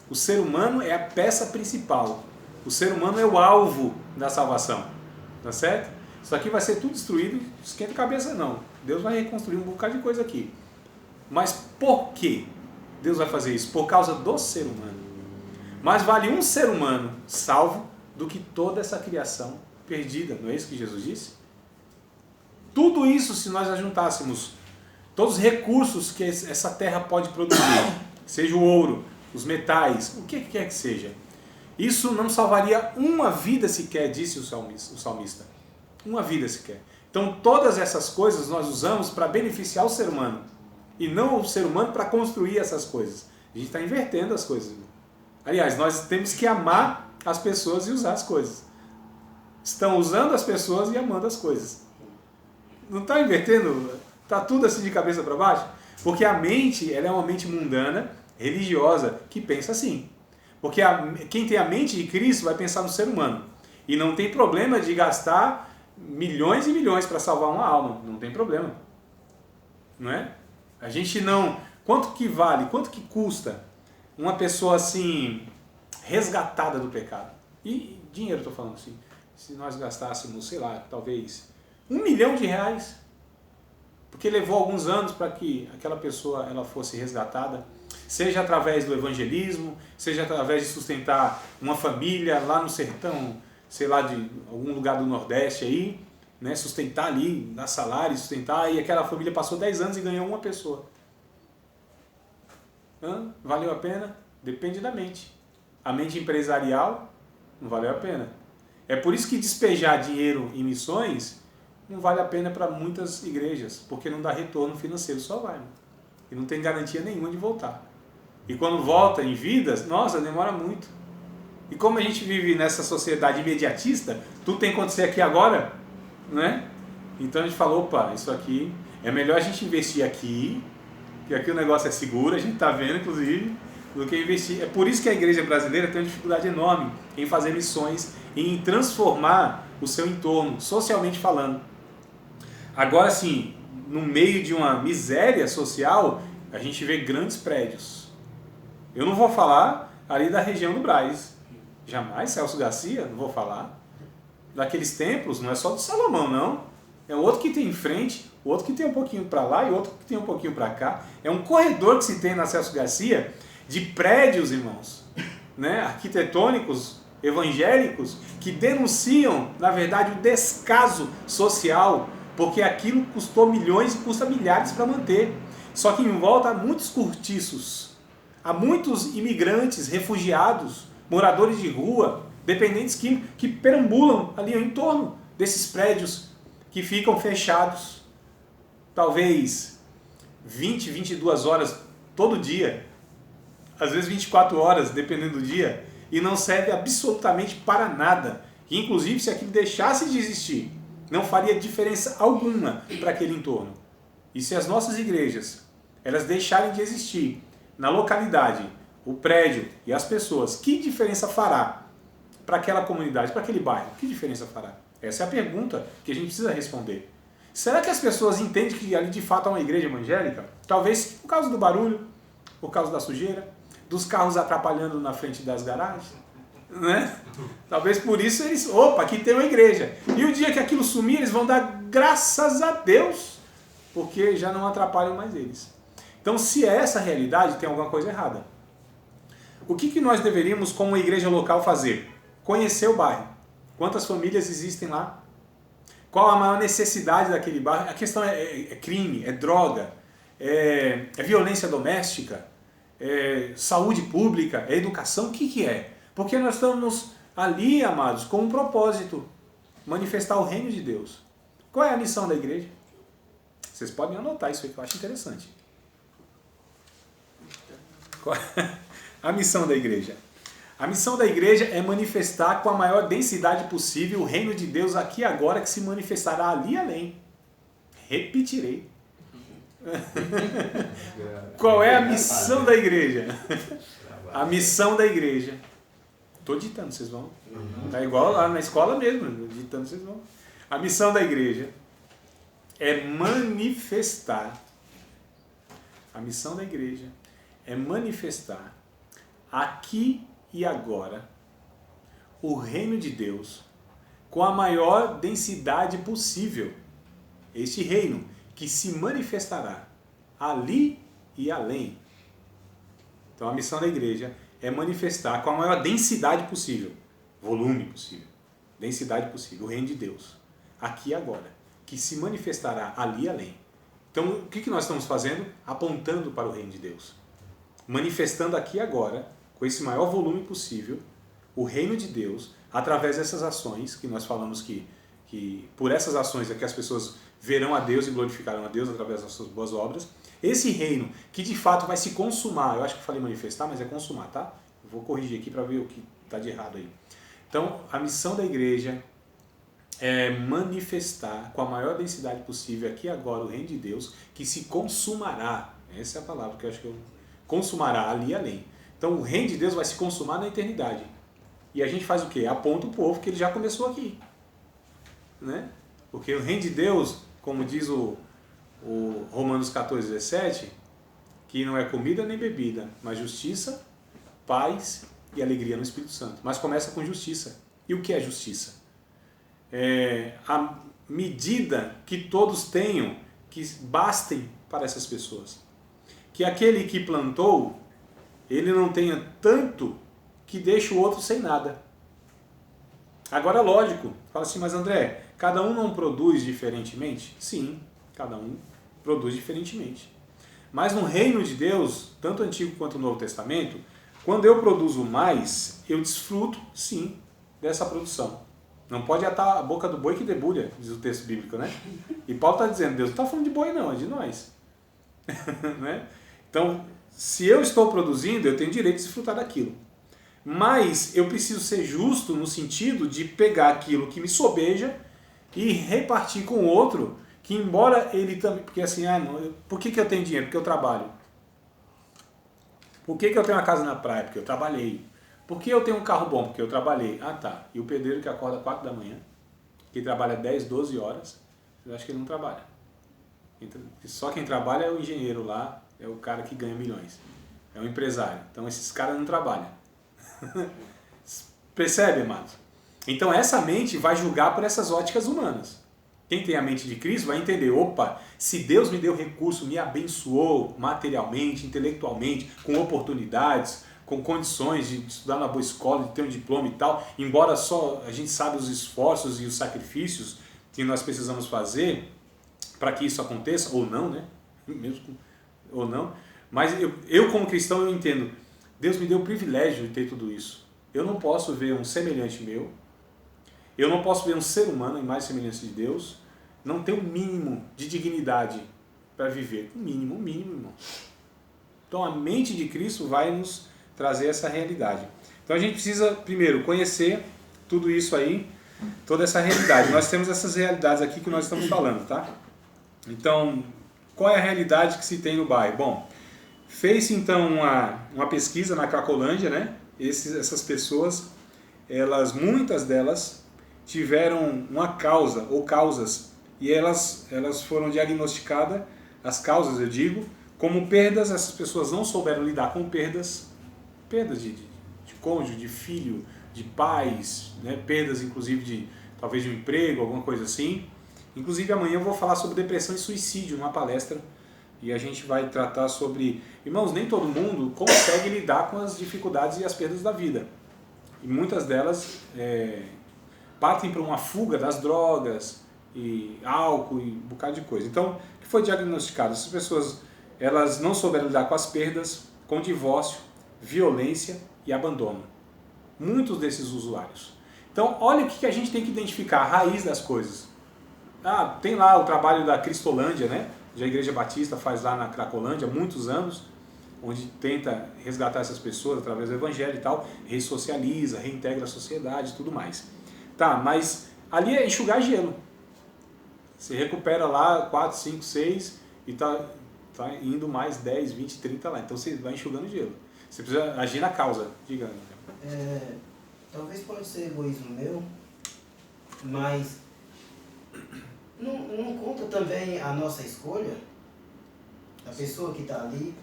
O ser humano é a peça principal. O ser humano é o alvo da salvação. Tá certo? Isso aqui vai ser tudo destruído, esquenta a cabeça não. Deus vai reconstruir um bocado de coisa aqui. Mas por que Deus vai fazer isso? Por causa do ser humano. Mas vale um ser humano salvo do que toda essa criação perdida. Não é isso que Jesus disse? Tudo isso, se nós ajuntássemos todos os recursos que essa terra pode produzir, seja o ouro, os metais, o que quer que seja, isso não salvaria uma vida sequer, disse o salmista. Uma vida sequer. Então todas essas coisas nós usamos para beneficiar o ser humano. E não o ser humano para construir essas coisas. A gente está invertendo as coisas. Aliás, nós temos que amar as pessoas e usar as coisas. Estão usando as pessoas e amando as coisas. Não está invertendo? Está tudo assim de cabeça para baixo? Porque a mente, ela é uma mente mundana, religiosa, que pensa assim. Porque quem tem a mente de Cristo vai pensar no ser humano. E não tem problema de gastar milhões e milhões para salvar uma alma. Não tem problema. Não é? A gente não... Quanto que vale, quanto que custa uma pessoa assim, resgatada do pecado? E dinheiro, estou falando assim. Se nós gastássemos, sei lá, talvez R$1 milhão, porque levou alguns anos para que aquela pessoa ela fosse resgatada, seja através do evangelismo, seja através de sustentar uma família lá no sertão, sei lá, de algum lugar do Nordeste aí, né, sustentar ali, dar salário, sustentar, e aquela família passou 10 anos e ganhou uma pessoa. Valeu a pena? Depende da mente. A mente empresarial não valeu a pena. É por isso que despejar dinheiro em missões não vale a pena para muitas igrejas, porque não dá retorno financeiro, só vai. E não tem garantia nenhuma de voltar. E quando volta em vidas, nossa, demora muito. E como a gente vive nessa sociedade imediatista, tudo tem que acontecer aqui agora, né? Então a gente falou, opa, isso aqui é melhor a gente investir aqui, que aqui o negócio é seguro, a gente está vendo, inclusive, do que investir. É por isso que a igreja brasileira tem uma dificuldade enorme em fazer missões, em transformar o seu entorno, socialmente falando. Agora sim, no meio de uma miséria social, a gente vê grandes prédios. Eu não vou falar ali da região do Brás. Jamais, Celso Garcia, não vou falar. Daqueles templos, não é só do Salomão, não. É outro que tem em frente, outro que tem um pouquinho para lá e outro que tem um pouquinho para cá. É um corredor que se tem na Celso Garcia de prédios, irmãos, né, arquitetônicos, evangélicos, que denunciam, na verdade, o descaso social, porque aquilo custou milhões e custa milhares para manter. Só que em volta há muitos cortiços, há muitos imigrantes, refugiados, moradores de rua, dependentes que perambulam ali em torno desses prédios que ficam fechados, talvez 20, 22 horas todo dia, às vezes 24 horas, dependendo do dia, e não serve absolutamente para nada. E, inclusive, se aquilo deixasse de existir, não faria diferença alguma para aquele entorno. E se as nossas igrejas elas deixarem de existir na localidade, o prédio e as pessoas, que diferença fará para aquela comunidade, para aquele bairro? Que diferença fará? Essa é a pergunta que a gente precisa responder. Será que as pessoas entendem que ali de fato é uma igreja evangélica? Talvez por causa do barulho, por causa da sujeira, dos carros atrapalhando na frente das garagens, né? Talvez por isso eles, opa, aqui tem uma igreja. E o dia que aquilo sumir, eles vão dar graças a Deus, porque já não atrapalham mais eles. Então, se é essa a realidade, tem alguma coisa errada. O que nós deveríamos, como igreja local, fazer? Conhecer o bairro. Quantas famílias existem lá? Qual a maior necessidade daquele bairro? A questão é crime, é droga, é violência doméstica, é saúde pública, é educação? O que é? Porque nós estamos ali, amados, com um propósito: manifestar o reino de Deus. Qual é a missão da igreja? Vocês podem anotar isso aí que eu acho interessante. Qual é a missão da igreja? A missão da igreja é manifestar com a maior densidade possível o reino de Deus aqui e agora, que se manifestará ali e além. Repetirei. Qual é a missão da igreja? A missão da igreja. Estou ditando, vocês vão. Está igual lá na escola mesmo, ditando, vocês vão. A missão da igreja é manifestar. A missão da igreja é manifestar aqui e agora o reino de Deus com a maior densidade possível. Este reino que se manifestará ali e além. Então a missão da igreja é manifestar com a maior densidade possível, volume possível, densidade possível, o reino de Deus, aqui e agora, que se manifestará ali e além. Então o que nós estamos fazendo? Apontando para o reino de Deus, manifestando aqui e agora, com esse maior volume possível, o reino de Deus, através dessas ações, que nós falamos que por essas ações é que as pessoas verão a Deus e glorificarão a Deus através das suas boas obras. Esse reino que de fato vai se consumar, eu acho que eu falei manifestar, mas é consumar, tá? Eu vou corrigir aqui para ver o que está de errado aí. Então, a missão da igreja é manifestar com a maior densidade possível aqui e agora o reino de Deus, que se consumará. Essa é a palavra que eu acho que eu... Consumará ali e além. Então, o reino de Deus vai se consumar na eternidade. E a gente faz o quê? Aponta o povo que ele já começou aqui. Né? Porque o reino de Deus, como diz o Romanos 14, 17, que não é comida nem bebida, mas justiça, paz e alegria no Espírito Santo. Mas começa com justiça. E o que é justiça? É a medida que todos tenham, que bastem para essas pessoas. Que aquele que plantou, ele não tenha tanto que deixe o outro sem nada. Agora, lógico, fala assim, mas André, cada um não produz diferentemente? Sim, cada um produz diferentemente. Mas no reino de Deus, tanto o Antigo quanto o Novo Testamento, quando eu produzo mais, eu desfruto, sim, dessa produção. Não pode atar a boca do boi que debulha, diz o texto bíblico, né? E Paulo está dizendo, Deus não está falando de boi não, é de nós. Né? Então, se eu estou produzindo, eu tenho direito de desfrutar daquilo. Mas eu preciso ser justo no sentido de pegar aquilo que me sobeja e repartir com o outro, que embora ele também... Porque assim, por que eu tenho dinheiro? Porque eu trabalho. Por que eu tenho uma casa na praia? Porque eu trabalhei. Por que eu tenho um carro bom? Porque eu trabalhei. Ah, tá. E o pedreiro que acorda 4 da manhã, que trabalha 10, 12 horas, eu acho que ele não trabalha. Só quem trabalha é o engenheiro lá, é o cara que ganha milhões. É o empresário. Então esses caras não trabalham. Percebe, amados? Então essa mente vai julgar por essas óticas humanas. Quem tem a mente de Cristo vai entender, opa, se Deus me deu recurso, me abençoou materialmente, intelectualmente, com oportunidades, com condições de estudar na boa escola, de ter um diploma e tal, embora só a gente sabe os esforços e os sacrifícios que nós precisamos fazer para que isso aconteça, ou não, né? Mesmo ou não. Mas eu como cristão, eu entendo, Deus me deu o privilégio de ter tudo isso. Eu não posso ver um semelhante meu, eu não posso ver um ser humano em mais semelhança de Deus, não ter um mínimo de dignidade para viver. Um mínimo, irmão. Então a mente de Cristo vai nos trazer essa realidade. Então a gente precisa, primeiro, conhecer tudo isso aí, toda essa realidade. Nós temos essas realidades aqui que nós estamos falando, tá? Então, qual é a realidade que se tem no bairro? Bom, fez-se então uma pesquisa na Cracolândia, né? Essas pessoas, muitas delas tiveram uma causa ou causas e elas foram diagnosticadas, as causas eu digo, como perdas. Essas pessoas não souberam lidar com perdas de cônjuge, de filho, de pais, né? Perdas inclusive talvez de um emprego, alguma coisa assim. Inclusive amanhã eu vou falar sobre depressão e suicídio numa palestra e a gente vai tratar sobre... Irmãos, nem todo mundo consegue lidar com as dificuldades e as perdas da vida. E muitas delas partem para uma fuga das drogas e álcool e um bocado de coisa. Então, o que foi diagnosticado? Essas pessoas elas não souberam lidar com as perdas, com divórcio, violência e abandono. Muitos desses usuários. Então, olha o que a gente tem que identificar, a raiz das coisas. Tem lá o trabalho da Cristolândia, né? A Igreja Batista faz lá na Cracolândia há muitos anos, onde tenta resgatar essas pessoas através do Evangelho e tal, ressocializa, reintegra a sociedade e tudo mais. Tá, mas ali é enxugar gelo. Você recupera lá 4, 5, 6 e tá indo mais 10, 20, 30 lá. Então você vai enxugando gelo. Você precisa agir na causa. Diga. Talvez pode ser egoísmo meu, mas não conta também a nossa escolha? Da pessoa que está ali,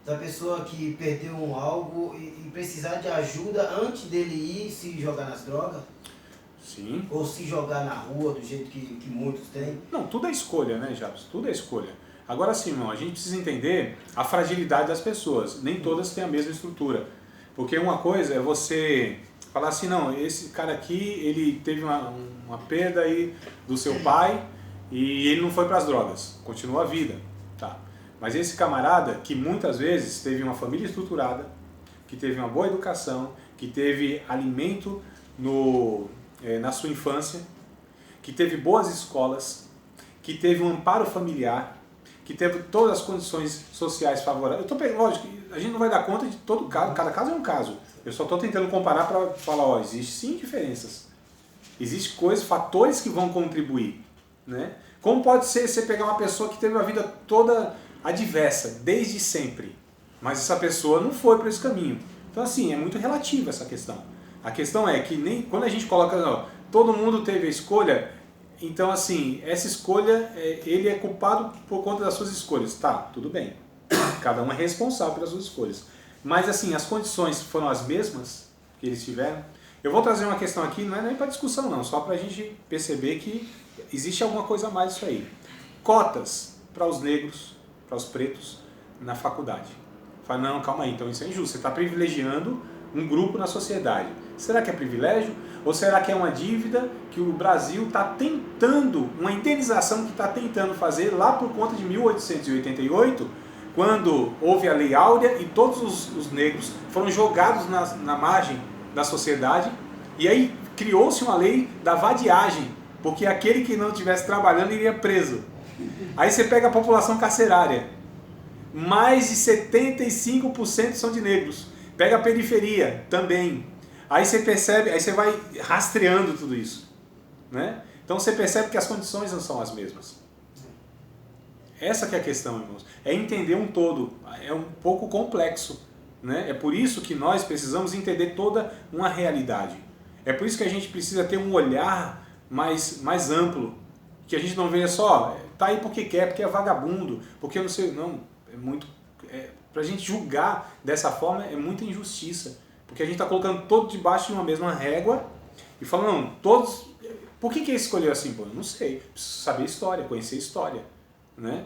da pessoa que perdeu algo e precisar de ajuda antes dele ir se jogar nas drogas? Sim. Ou se jogar na rua do jeito que muitos têm? Não, tudo é escolha, né, Jabs? Tudo é escolha. Agora sim, irmão, a gente precisa entender a fragilidade das pessoas. Nem todas têm a mesma estrutura. Porque uma coisa é você falar assim, não, esse cara aqui, ele teve uma perda aí do seu pai e ele não foi para as drogas. Continua a vida. Tá. Mas esse camarada que muitas vezes teve uma família estruturada, que teve uma boa educação, que teve alimento na sua infância, que teve boas escolas, que teve um amparo familiar, que teve todas as condições sociais favoráveis. Lógico, a gente não vai dar conta de todo caso, cada caso é um caso. Eu só estou tentando comparar para falar, existe sim diferenças. Existem coisas, fatores que vão contribuir. Né? Como pode ser você pegar uma pessoa que teve uma vida toda adversa, desde sempre, mas essa pessoa não foi para esse caminho. Então assim, é muito relativa essa questão. A questão é que nem quando a gente coloca, não, todo mundo teve a escolha, então assim, essa escolha, ele é culpado por conta das suas escolhas. Tá, tudo bem. Cada um é responsável pelas suas escolhas. Mas assim, as condições foram as mesmas que eles tiveram. Eu vou trazer uma questão aqui, não é nem para discussão não, só para a gente perceber que existe alguma coisa a mais isso aí. Cotas para os negros, para os pretos na faculdade. Fala, não, calma aí, então isso é injusto. Você está privilegiando um grupo na sociedade. Será que é privilégio? Ou será que é uma dívida que o Brasil está tentando, uma indenização que está tentando fazer lá por conta de 1888, quando houve a Lei Áurea e todos os negros foram jogados na margem da sociedade, e aí criou-se uma lei da vadiagem, porque aquele que não estivesse trabalhando iria preso. Aí você pega a população carcerária, mais de 75% são de negros. Pega a periferia também. Aí você percebe, aí você vai rastreando tudo isso, né? Então você percebe que as condições não são as mesmas. Essa que é a questão, irmãos. É entender um todo. É um pouco complexo, né? É por isso que nós precisamos entender toda uma realidade. É por isso que a gente precisa ter um olhar mais amplo. Que a gente não veja só, tá aí porque quer, porque é vagabundo, porque eu não sei. Não, é muito. Pra gente julgar dessa forma é muita injustiça. Porque a gente está colocando todos debaixo de uma mesma régua e falando, não, todos. Por que ele escolheu assim? Pô, eu não sei. Preciso saber história, conhecer história, né?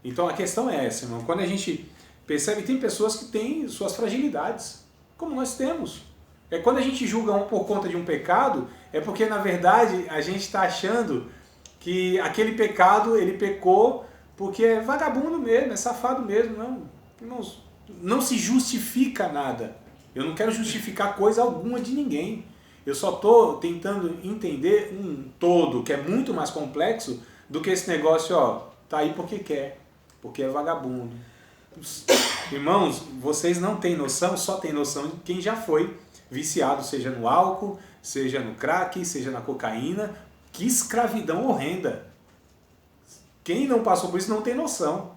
Então a questão é essa, irmão. Quando a gente percebe que tem pessoas que têm suas fragilidades, como nós temos. É quando a gente julga um por conta de um pecado, é porque na verdade a gente está achando que aquele pecado ele pecou porque é vagabundo mesmo, é safado mesmo. Não, irmãos, não se justifica nada. Eu não quero justificar coisa alguma de ninguém. Eu só estou tentando entender um todo que é muito mais complexo do que esse negócio, ó, tá aí porque quer, porque é vagabundo. Irmãos, vocês não têm noção, só têm noção de quem já foi viciado, seja no álcool, seja no crack, seja na cocaína. Que escravidão horrenda. Quem não passou por isso não tem noção.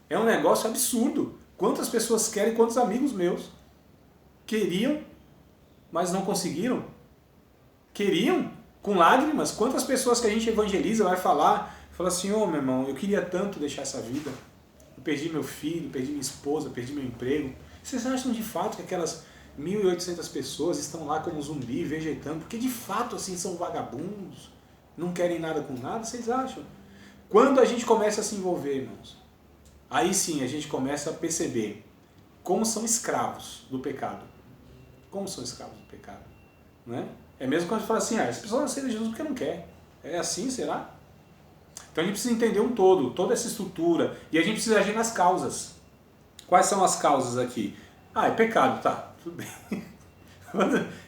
É um negócio absurdo. Quantas pessoas querem, quantos amigos meus queriam, mas não conseguiram? Queriam, com lágrimas. Quantas pessoas que a gente evangeliza vai falar, fala assim, ô meu irmão, eu queria tanto deixar essa vida. Eu perdi meu filho, perdi minha esposa, perdi meu emprego. Vocês acham de fato que aquelas 1.800 pessoas estão lá como zumbi, vegetando, porque de fato assim são vagabundos, não querem nada com nada? Vocês acham? Quando a gente começa a se envolver, irmãos, aí sim a gente começa a perceber como são escravos do pecado. Como são escravos do pecado, né? É mesmo quando a gente fala assim, as pessoas não aceitam Jesus porque não quer. É assim, será? Então a gente precisa entender um todo, toda essa estrutura, e a gente precisa agir nas causas. Quais são as causas aqui? É pecado, tá, tudo bem.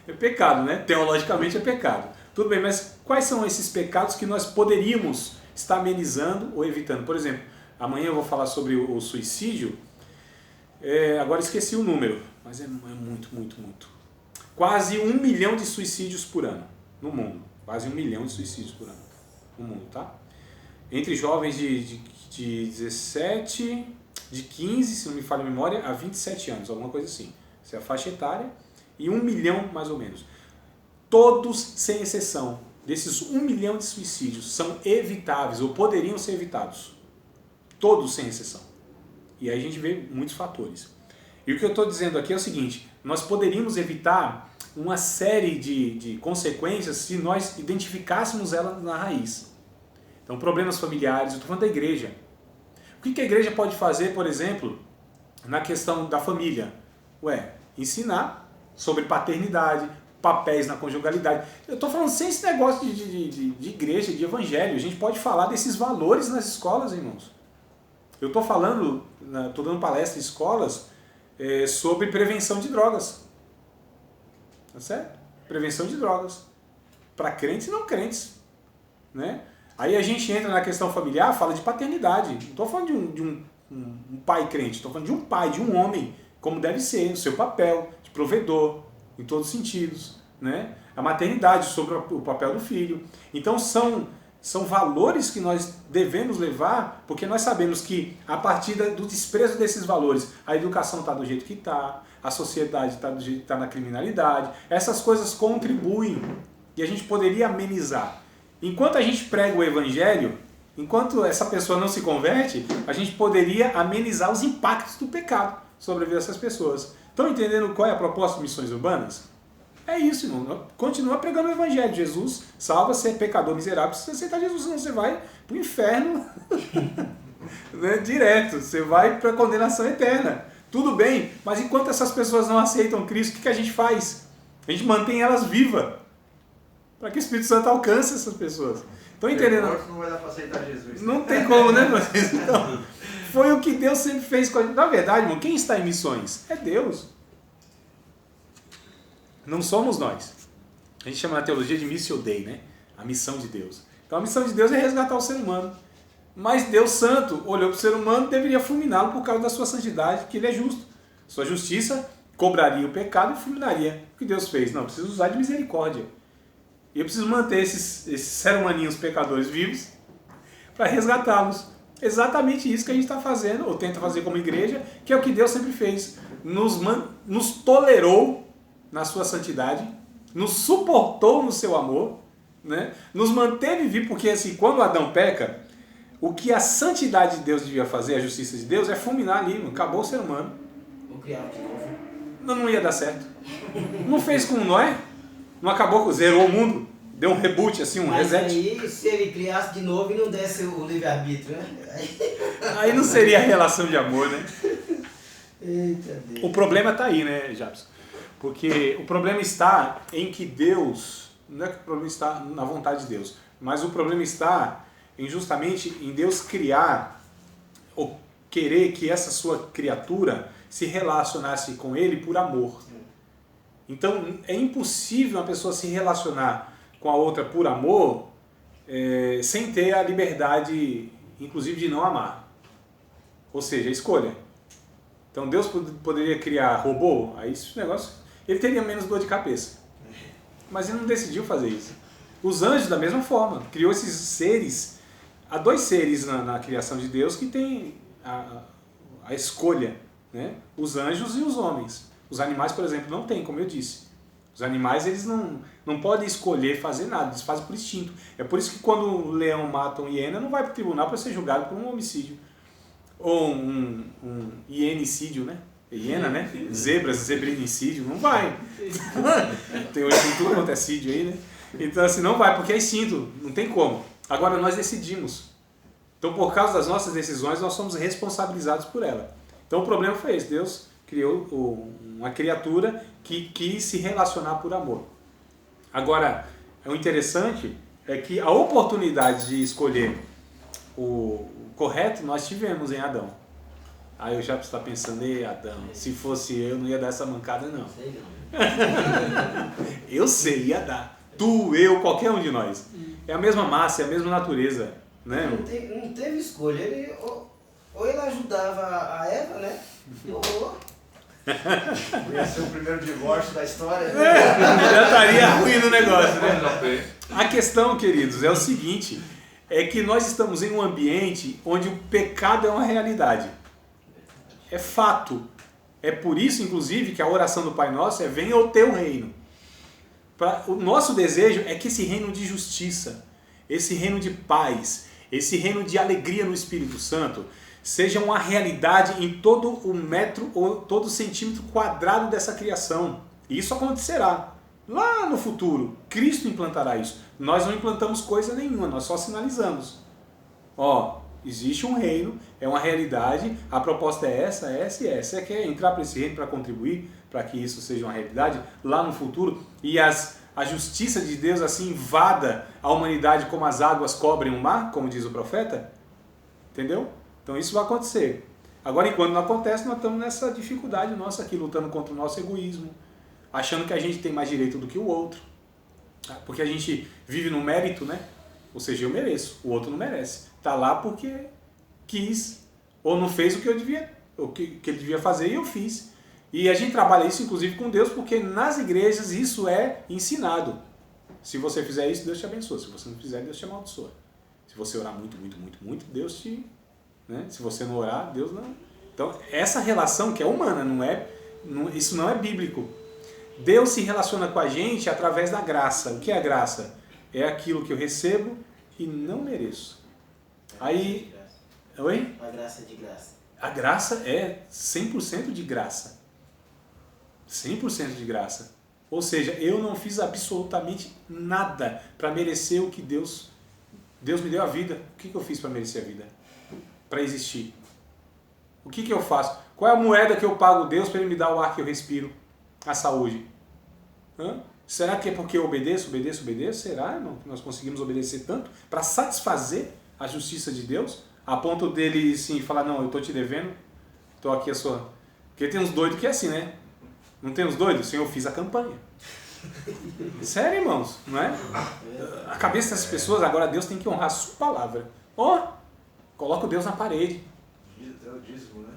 É pecado, né? Teologicamente é pecado. Tudo bem, mas quais são esses pecados que nós poderíamos estar amenizando ou evitando? Por exemplo, amanhã eu vou falar sobre o suicídio. Agora esqueci o número, mas é muito, muito, muito. Quase 1 milhão de suicídios por ano no mundo. Quase 1 milhão de suicídios por ano no mundo, tá? Entre jovens de 17, de 15, se não me falha a memória, a 27 anos, alguma coisa assim. Essa é a faixa etária. E 1 milhão, mais ou menos. Todos, sem exceção, desses 1 milhão de suicídios são evitáveis, ou poderiam ser evitados. Todos, sem exceção. E aí a gente vê muitos fatores. E o que eu estou dizendo aqui é o seguinte, nós poderíamos evitar uma série de consequências se nós identificássemos elas na raiz. Então, problemas familiares, eu estou falando da igreja. O que a igreja pode fazer, por exemplo, na questão da família? Ensinar sobre paternidade, papéis na conjugalidade. Eu estou falando sem esse negócio de igreja, de evangelho. A gente pode falar desses valores nas escolas, irmãos. Eu estou falando, estou dando palestra em escolas sobre prevenção de drogas. Tá certo? Prevenção de drogas. Para crentes e não crentes. Né? Aí a gente entra na questão familiar, fala de paternidade. Não estou falando de um pai crente, estou falando de um pai, de um homem, como deve ser, o seu papel de provedor, em todos os sentidos. Né? A maternidade, sobre o papel do filho. Então são valores que nós devemos levar, porque nós sabemos que a partir do desprezo desses valores, a educação está do jeito que está, a sociedade está do jeito que está na criminalidade, essas coisas contribuem e a gente poderia amenizar. Enquanto a gente prega o evangelho, enquanto essa pessoa não se converte, a gente poderia amenizar os impactos do pecado sobre a vida dessas pessoas. Estão entendendo qual é a proposta de Missões Urbanas? É isso, irmão. Continua pregando o evangelho. Jesus salva, você é pecador miserável, precisa aceitar Jesus, senão você vai para o inferno né, direto. Você vai para a condenação eterna. Tudo bem, mas enquanto essas pessoas não aceitam Cristo, o que a gente faz? A gente mantém elas vivas para que o Espírito Santo alcance essas pessoas. Estão entendendo? Não vai dar para aceitar Jesus. Não tem como, né, vocês? Então, foi o que Deus sempre fez com a gente. Na verdade, irmão, quem está em missões? É Deus. Não somos nós. A gente chama na teologia de Missio Dei, né? A missão de Deus. Então a missão de Deus é resgatar o ser humano. Mas Deus Santo olhou para o ser humano e deveria fulminá-lo por causa da sua santidade, que ele é justo. Sua justiça cobraria o pecado e fulminaria. O que Deus fez? Não, eu preciso usar de misericórdia. E eu preciso manter esses seres humaninhos pecadores vivos para resgatá-los. Exatamente isso que a gente está fazendo, ou tenta fazer como igreja, que é o que Deus sempre fez. Nos tolerou na sua santidade, nos suportou no seu amor, né? Nos manteve vivos, porque assim, quando Adão peca, o que a santidade de Deus devia fazer, a justiça de Deus, é fulminar ali, acabou o ser humano. Vou criar de novo. Não ia dar certo. Não fez com Noé? Não acabou, zerou o mundo? Deu um reboot, assim, um Mas reset? aí, se ele criasse de novo e não desse o livre-arbítrio, né? Aí não seria relação de amor, né? Eita Deus. O problema está aí, né, Jabson? Porque o problema está em que Deus, não é que o problema está na vontade de Deus, mas o problema está justamente em Deus criar ou querer que essa sua criatura se relacionasse com Ele por amor. Então é impossível uma pessoa se relacionar com a outra por amor sem ter a liberdade, inclusive, de não amar. Ou seja, a escolha. Então Deus poderia criar robô, aí esse negócio, ele teria menos dor de cabeça. Mas ele não decidiu fazer isso. Os anjos, da mesma forma, criou esses seres. Há dois seres na criação de Deus que têm a escolha, né? Os anjos e os homens. Os animais, por exemplo, não têm, como eu disse. Os animais, eles não podem escolher fazer nada, eles fazem por instinto. É por isso que quando o leão mata um hiena, não vai para o tribunal para ser julgado por um homicídio. Ou um hienicídio, né? Hiena, né? Zebras, zebrinicídio, não vai. Tem hoje tudo quanto é sídio aí, né? Então assim, não vai, porque é instinto, não tem como. Agora nós decidimos. Então por causa das nossas decisões, nós somos responsabilizados por ela. Então o problema foi esse, Deus criou uma criatura que quis se relacionar por amor. Agora, o interessante é que a oportunidade de escolher o correto nós tivemos em Adão. Aí eu já estou pensando, Adão, se fosse eu, não ia dar essa mancada, não. Sei não. Eu sei, ia dar. Tu, eu, qualquer um de nós. É a mesma massa, é a mesma natureza. Né? Não teve escolha. Ele, ou ele ajudava a Eva, né? Ou... Ia ser o primeiro divórcio da história. Já estaria ruim no negócio, né? A questão, queridos, é o seguinte, é que nós estamos em um ambiente onde o pecado é uma realidade. É fato. É por isso, inclusive, que a oração do Pai Nosso é venha o teu reino. O nosso desejo é que esse reino de justiça, esse reino de paz, esse reino de alegria no Espírito Santo, seja uma realidade em todo o metro ou todo centímetro quadrado dessa criação. E isso acontecerá. Lá no futuro, Cristo implantará isso. Nós não implantamos coisa nenhuma, nós só sinalizamos. Existe um reino, é uma realidade, a proposta é essa e essa. Você quer entrar para esse reino para contribuir para que isso seja uma realidade lá no futuro e a justiça de Deus assim invada a humanidade como as águas cobrem o mar, como diz o profeta? Entendeu? Então isso vai acontecer. Agora, enquanto não acontece, nós estamos nessa dificuldade nossa aqui, lutando contra o nosso egoísmo, achando que a gente tem mais direito do que o outro. Porque a gente vive no mérito, né? Ou seja, eu mereço, o outro não merece. Está lá porque quis, ou não fez o que ele devia fazer e eu fiz. E a gente trabalha isso, inclusive, com Deus, porque nas igrejas isso é ensinado. Se você fizer isso, Deus te abençoa. Se você não fizer, Deus te amaldiçoa. Se você orar muito, muito, muito, muito, Deus te... Né? Se você não orar, Deus não... Então, essa relação que é humana, isso não é bíblico. Deus se relaciona com a gente através da graça. O que é a graça? É aquilo que eu recebo e não mereço. Aí... Oi? A graça é de graça. A graça é 100% de graça. 100% de graça. Ou seja, eu não fiz absolutamente nada para merecer o que Deus me deu a vida. O que eu fiz para merecer a vida? Para existir. O que eu faço? Qual é a moeda que eu pago Deus para Ele me dar o ar que eu respiro? A saúde. Será que é porque eu obedeço? Será, irmão, que nós conseguimos obedecer tanto para satisfazer a justiça de Deus? A ponto dele sim falar, não, eu estou te devendo, estou aqui a sua... Porque tem uns doidos que é assim, né? Não tem uns doidos? Senhor, eu fiz a campanha. Sério, irmãos, não é? A cabeça dessas pessoas, agora Deus tem que honrar a sua palavra. Coloca o Deus na parede. Até o dízimo, né?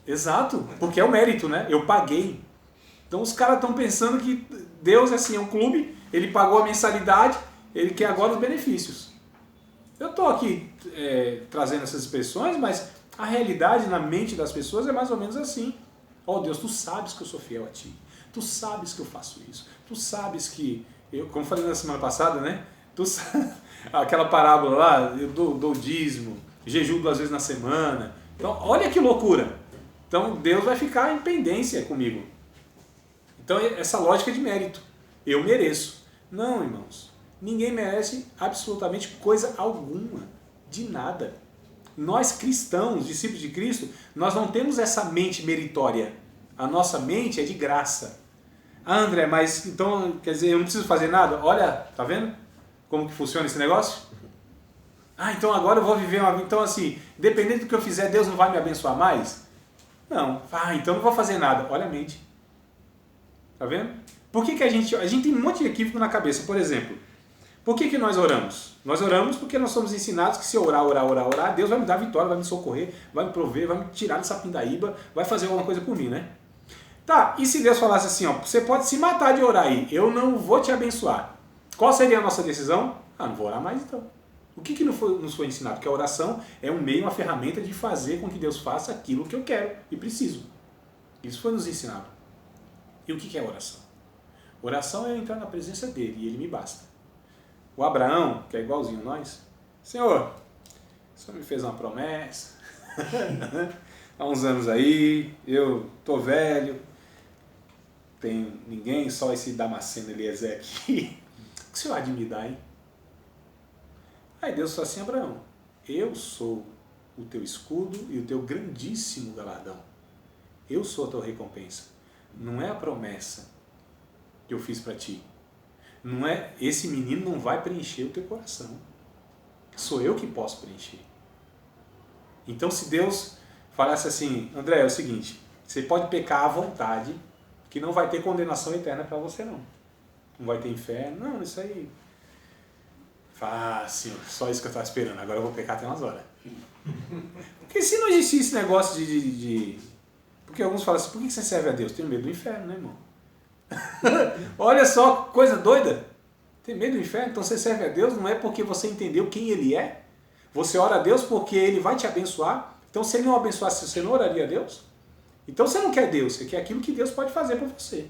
Exato, porque é o mérito, né? Eu paguei. Então os caras estão pensando que Deus assim, é um clube, ele pagou a mensalidade, ele quer agora os benefícios. Eu estou aqui trazendo essas expressões, mas a realidade na mente das pessoas é mais ou menos assim. Oh Deus, tu sabes que eu sou fiel a ti. Tu sabes que eu faço isso. Tu sabes que, como falei na semana passada, né? Aquela parábola lá, eu dou dízimo, jejuo 2 vezes na semana. Então, olha que loucura. Então, Deus vai ficar em pendência comigo. Então, essa lógica de mérito. Eu mereço. Não, irmãos. Ninguém merece absolutamente coisa alguma. De nada. Nós cristãos, discípulos de Cristo, nós não temos essa mente meritória. A nossa mente é de graça. Ah, André, mas então, quer dizer, eu não preciso fazer nada? Olha, tá vendo como que funciona esse negócio? Ah, então agora eu vou viver uma vida. Então assim, dependendo do que eu fizer, Deus não vai me abençoar mais? Não. Ah, então não vou fazer nada. Olha a mente. Tá vendo? Por que a gente tem um monte de equívoco na cabeça? Por exemplo, por que nós oramos? Nós oramos porque nós somos ensinados que se eu orar, Deus vai me dar vitória, vai me socorrer, vai me prover, vai me tirar dessa pindaíba, vai fazer alguma coisa por mim, né? Tá, e se Deus falasse assim, ó, você pode se matar de orar aí, eu não vou te abençoar. Qual seria a nossa decisão? Ah, não vou orar mais então. O que nos foi ensinado? Que a oração é um meio, uma ferramenta de fazer com que Deus faça aquilo que eu quero e preciso. Isso foi nos ensinado. E o que é oração? Oração é eu entrar na presença dele e ele me basta. O Abraão, que é igualzinho a nós, Senhor, o Senhor me fez uma promessa, há uns anos aí, eu tô velho, tem ninguém, só esse Damasceno Eliezer aqui, o que o Senhor há de me dar, hein? Aí Deus falou assim, Abraão, eu sou o teu escudo e o teu grandíssimo galardão. Eu sou a tua recompensa. Não é a promessa que eu fiz para ti. Não é, esse menino não vai preencher o teu coração. Sou eu que posso preencher. Então se Deus falasse assim, André, é o seguinte, você pode pecar à vontade, que não vai ter condenação eterna para você não. Não vai ter inferno, não, isso aí... Fácil, só isso que eu estava esperando, agora eu vou pecar até umas horas. Porque se não existisse esse negócio de... Porque alguns falam assim, por que você serve a Deus? Tenho medo do inferno, né, irmão? Olha só, coisa doida. Tem medo do inferno? Então você serve a Deus não é porque você entendeu quem Ele é. Você ora a Deus porque Ele vai te abençoar. Então se Ele não abençoasse, você não oraria a Deus? Então você não quer Deus, você quer aquilo que Deus pode fazer por você.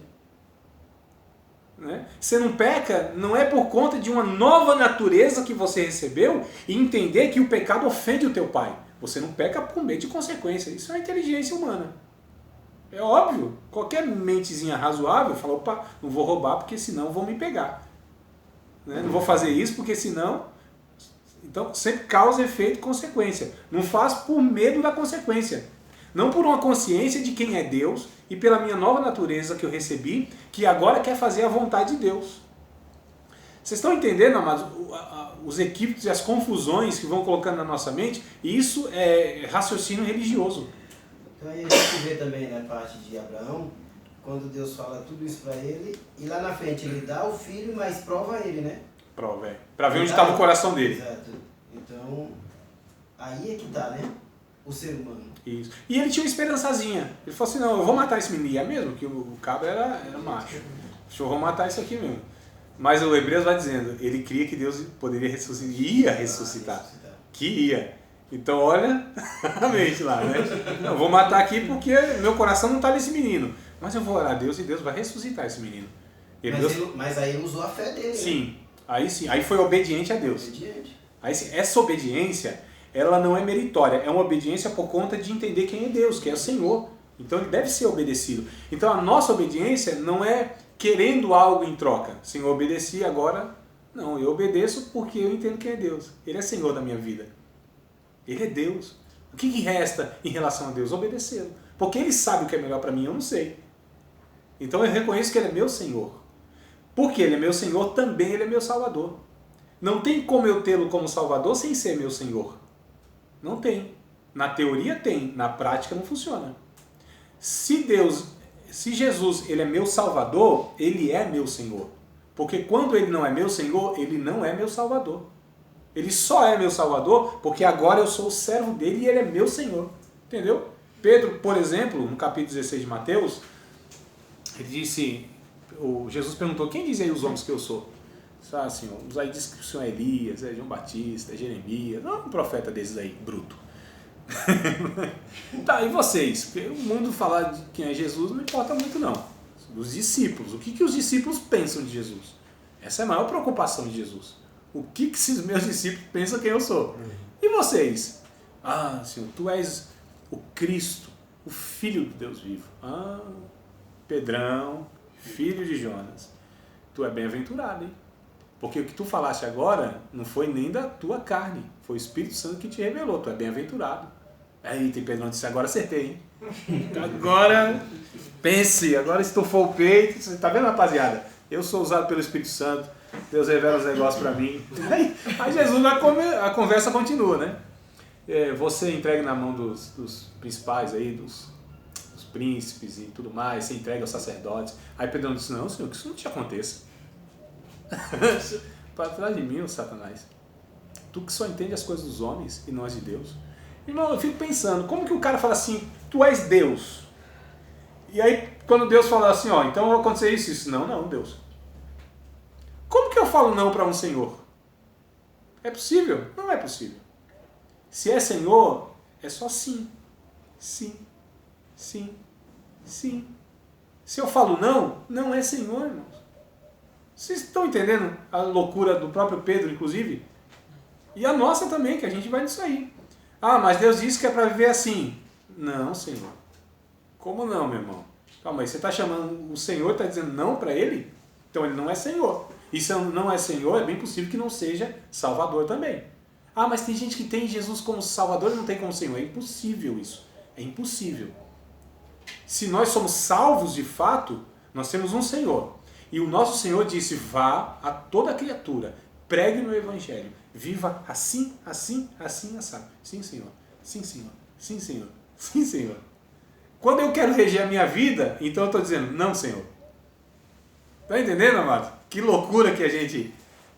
Né? Você não peca, não é por conta de uma nova natureza que você recebeu e entender que o pecado ofende o teu pai. Você não peca por medo de consequência. Isso é uma inteligência humana. É óbvio. Qualquer mentezinha razoável fala, opa, não vou roubar porque senão vão me pegar. Né? Não vou fazer isso porque senão... Então, sempre causa, efeito e consequência. Não faz por medo da consequência. Não por uma consciência de quem é Deus e pela minha nova natureza que eu recebi, que agora quer fazer a vontade de Deus. Vocês estão entendendo, amados, os equívocos e as confusões que vão colocando na nossa mente? E isso é raciocínio religioso. Então aí a gente vê também na parte de Abraão, quando Deus fala tudo isso para ele, e lá na frente ele dá o filho, mas prova ele, né? Prova, é. Para ver onde estava o coração dele. Exato. Então, aí é que tá, né? O ser humano. Isso. E ele tinha uma esperançazinha. Ele falou assim, não, eu vou matar esse menino. E é mesmo, que o cabra era macho. Eu vou matar isso aqui mesmo. Mas o Hebreus vai dizendo, ele cria que Deus poderia ressuscitar, ia ressuscitar. Que ia. Então olha a mente lá, né? Eu vou matar aqui porque meu coração não está nesse menino. Mas eu vou orar a Deus e Deus vai ressuscitar esse menino. Mas aí ele usou a fé dele. Sim. Aí foi obediente a Deus. Obediente. Aí, essa obediência, ela não é meritória, é uma obediência por conta de entender quem é Deus, que é o Senhor. Então ele deve ser obedecido. Então a nossa obediência não é querendo algo em troca. Senhor, obedeci, agora... Não, eu obedeço porque eu entendo quem é Deus. Ele é Senhor da minha vida. Ele é Deus. O que resta em relação a Deus? Obedecê-lo. Porque Ele sabe o que é melhor para mim, eu não sei. Então eu reconheço que Ele é meu Senhor. Porque Ele é meu Senhor, também Ele é meu Salvador. Não tem como eu tê-lo como Salvador sem ser meu Senhor. Não tem. Na teoria tem, na prática não funciona. Se Jesus ele é meu Salvador, Ele é meu Senhor. Porque quando Ele não é meu Senhor, Ele não é meu Salvador. Ele só é meu Salvador porque agora eu sou o servo dele e Ele é meu Senhor. Entendeu? Pedro, por exemplo, no capítulo 16 de Mateus, Ele disse, Jesus perguntou, quem diz aí os homens que eu sou? Ah, Senhor, uns aí dizem que o Senhor é Elias, é João Batista, é Jeremias, não, um profeta desses aí, bruto. Tá, e vocês? Porque o mundo falar de quem é Jesus não importa muito não. Dos discípulos, o que os discípulos pensam de Jesus? Essa é a maior preocupação de Jesus. O que esses meus discípulos pensam quem eu sou? E vocês? Ah, Senhor, tu és o Cristo, o Filho do Deus vivo. Ah, Pedrão, filho de Jonas, tu é bem-aventurado, hein? Porque o que tu falaste agora não foi nem da tua carne, foi o Espírito Santo que te revelou, tu é bem-aventurado. Aí tem Pedrão disse, agora acertei, hein? Agora, pense, agora estufou o peito, você tá vendo, rapaziada? Eu sou usado pelo Espírito Santo, Deus revela os negócios para mim. Aí Jesus, a conversa continua, né? Você entrega na mão dos principais aí, dos príncipes e tudo mais, você entrega aos sacerdotes. Aí Pedrão disse, não, Senhor, que isso não te aconteça. Para trás de mim, Satanás. Tu que só entende as coisas dos homens e não as de Deus. Irmão, eu fico pensando, como que o cara fala assim, tu és Deus? E aí, quando Deus fala assim, ó, então vai acontecer isso, isso. Não, Deus. Como que eu falo não para um Senhor? É possível? Não é possível. Se é Senhor, é só sim. Sim. Sim. Sim. Se eu falo não, não é Senhor, irmãos. Vocês estão entendendo a loucura do próprio Pedro, inclusive? E a nossa também, que a gente vai nisso aí. Ah, mas Deus disse que é para viver assim. Não, Senhor. Como não, meu irmão? Calma aí, você está chamando o Senhor, está dizendo não para ele? Então ele não é Senhor. E se não é Senhor, é bem possível que não seja Salvador também. Ah, mas tem gente que tem Jesus como Salvador e não tem como Senhor. É impossível isso. É impossível. Se nós somos salvos de fato, nós temos um Senhor. E o nosso Senhor disse, vá a toda criatura, pregue no Evangelho, viva assim, assim, assim, assado. Sim, Senhor. Sim, Senhor. Sim, Senhor. Sim, Senhor. Quando eu quero reger a minha vida, então eu estou dizendo, não, Senhor. Está entendendo, amado? Que loucura que a gente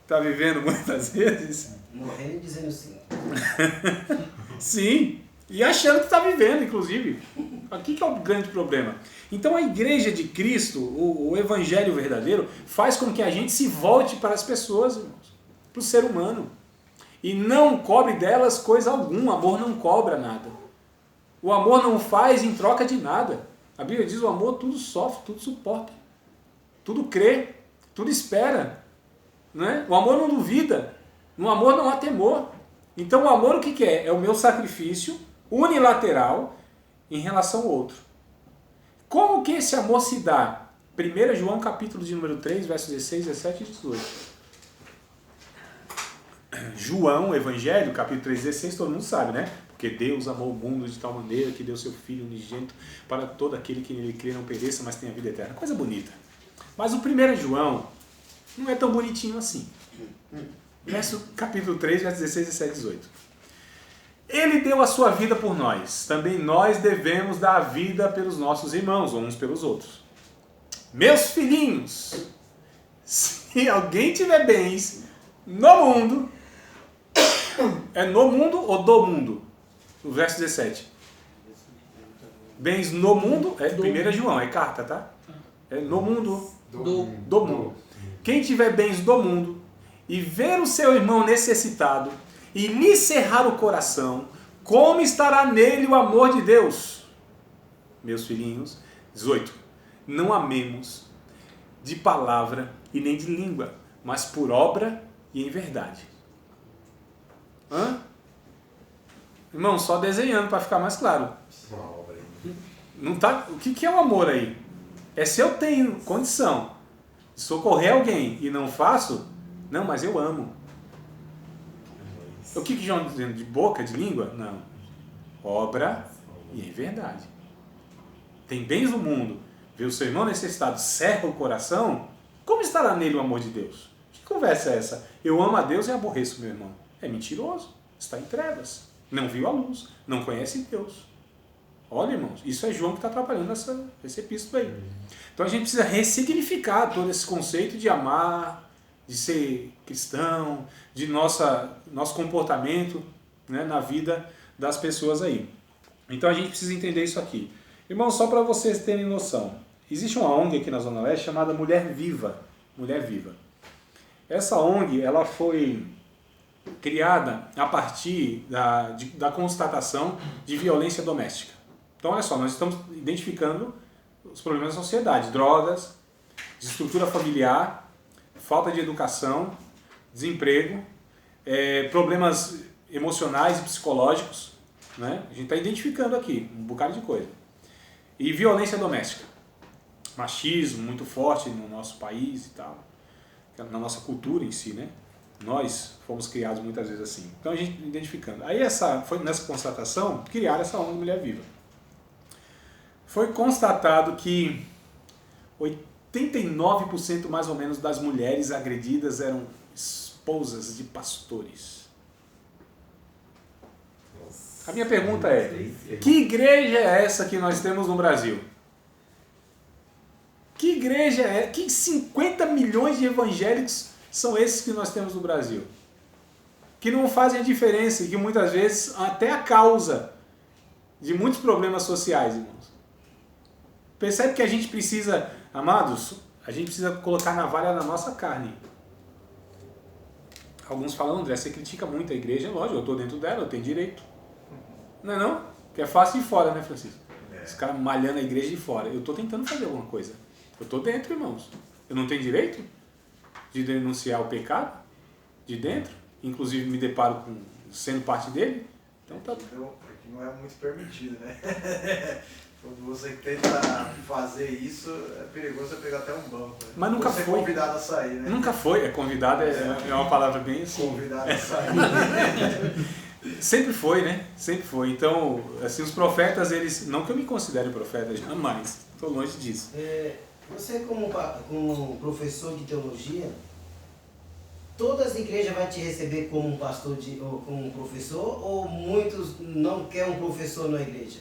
está vivendo muitas vezes. Morrendo e dizendo sim. Sim, e achando que está vivendo, inclusive. Aqui que é o grande problema. Então a igreja de Cristo, o evangelho verdadeiro, faz com que a gente se volte para as pessoas, irmãos, para o ser humano. E não cobre delas coisa alguma. O amor não cobra nada. O amor não faz em troca de nada. A Bíblia diz, o amor tudo sofre, tudo suporta. Tudo crê, tudo espera. Né? O amor não duvida. No amor não há temor. Então o amor o que é? É o meu sacrifício unilateral em relação ao outro. Como que esse amor se dá? 1 João capítulo de número 3, versos 16, 17 e 18. João, Evangelho, capítulo 3, 16, todo mundo sabe, né? Porque Deus amou o mundo de tal maneira que deu seu Filho unigênito para todo aquele que nele crê não pereça, mas tenha vida eterna. Coisa bonita. Mas o 1 João não é tão bonitinho assim. Capítulo 3, versos 16, 17 e 18. Ele deu a sua vida por nós. Também nós devemos dar a vida pelos nossos irmãos, uns pelos outros. Meus filhinhos, se alguém tiver bens no mundo, é no mundo ou do mundo? O verso 17. Bens no mundo, é 1 João, é carta, tá? É no mundo, do mundo. Quem tiver bens do mundo e ver o seu irmão necessitado e lhe cerrar o coração, como estará nele o amor de Deus? Meus filhinhos, 18. Não amemos de palavra e nem de língua, mas por obra e em verdade. Irmão, só desenhando para ficar mais claro. Não tá, o que é o amor aí? É se eu tenho condição de socorrer alguém e não faço, não, mas eu amo. O que João está dizendo? De boca, de língua? Não. Obra e em verdade. Tem bens no mundo, vê o seu irmão necessitado, cerra o coração, como estará nele o amor de Deus? Que conversa é essa? Eu amo a Deus e aborreço meu irmão. É mentiroso, está em trevas, não viu a luz, não conhece Deus. Olha, irmãos, isso é João que está atrapalhando esse epístolo aí. Então a gente precisa ressignificar todo esse conceito de amar, de ser cristão, de nosso comportamento, né, na vida das pessoas aí. Então a gente precisa entender isso aqui. Irmãos, só para vocês terem noção, Existe uma ONG aqui na Zona Leste chamada Mulher Viva. Mulher Viva. Essa ONG ela foi criada a partir da constatação de violência doméstica. Então, olha só, nós estamos identificando os problemas da sociedade, drogas, desestrutura familiar, falta de educação, desemprego, problemas emocionais e psicológicos, né? A gente está identificando aqui um bocado de coisa. E violência doméstica, machismo muito forte no nosso país e tal, na nossa cultura em si, né? Nós fomos criados muitas vezes assim. Então a gente identificando. Aí foi nessa constatação criaram essa ONG Mulher Viva. Foi constatado que 89% mais ou menos das mulheres agredidas eram esposas de pastores. A minha pergunta é, que igreja é essa que nós temos no Brasil? Que igreja é? Que 50 milhões de evangélicos são esses que nós temos no Brasil? Que não fazem a diferença e que muitas vezes até a causa de muitos problemas sociais, irmãos. Percebe que a gente precisa, amados, a gente precisa colocar navalha na nossa carne. Alguns falam, André, você critica muito a igreja, lógico, eu estou dentro dela, eu tenho direito. Não é não? Porque é fácil de fora, né, Francisco? Os caras malhando a igreja de fora. Eu estou tentando fazer alguma coisa. Eu estou dentro, irmãos. Eu não tenho direito de denunciar o pecado de dentro, inclusive me deparo com sendo parte dele. Então tá. Aqui não é muito permitido, né? Quando você tenta fazer isso, é perigoso você pegar até um banco. Né? Mas nunca você foi. É convidado a sair, né? Nunca foi. Convidado é uma palavra bem assim. Convidado a sair. Sempre foi, né? Sempre foi. Então, assim, os profetas, eles... Não que eu me considere profeta, jamais. Estou longe disso. Você, como professor de teologia, todas as igrejas vão te receber como um pastor ou como um professor, ou muitos não querem um professor na igreja?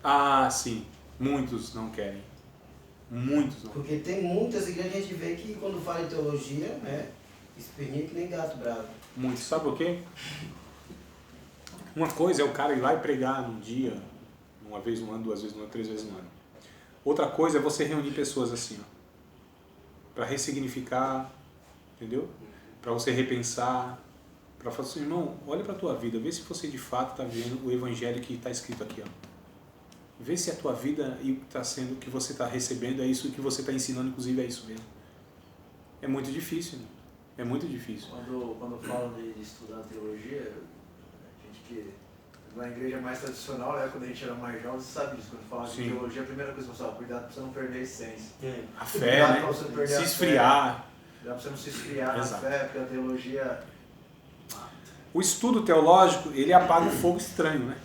Ah, sim. Muitos não querem. Muitos não. Porque tem muitas igrejas que a gente vê que quando fala em teologia, né, esperninha que nem gato bravo. Muitos. Sabe por quê? Uma coisa é o cara ir lá e pregar num dia, uma vez no ano, 2 vezes no ano, 3 vezes no ano. Outra coisa é você reunir pessoas assim, ó, para ressignificar, entendeu? Para você repensar, para falar assim, irmão, olha para a tua vida, vê se você de fato está vendo o evangelho que está escrito aqui, ó. Vê se a tua vida e o que está sendo, o que você está recebendo é isso, o que você está ensinando, inclusive, é isso mesmo. É muito difícil, né? É muito difícil. Quando falam de estudar teologia, a gente que na igreja mais tradicional, né, quando a gente era mais jovem, você sabe disso. Quando falava de teologia, a primeira coisa que eu falava, cuidado para você não perder a essência. A fé, né? Se esfriar. Cuidado para você não se esfriar. Exato. Na fé, porque a teologia... O estudo teológico, ele apaga o fogo estranho, né?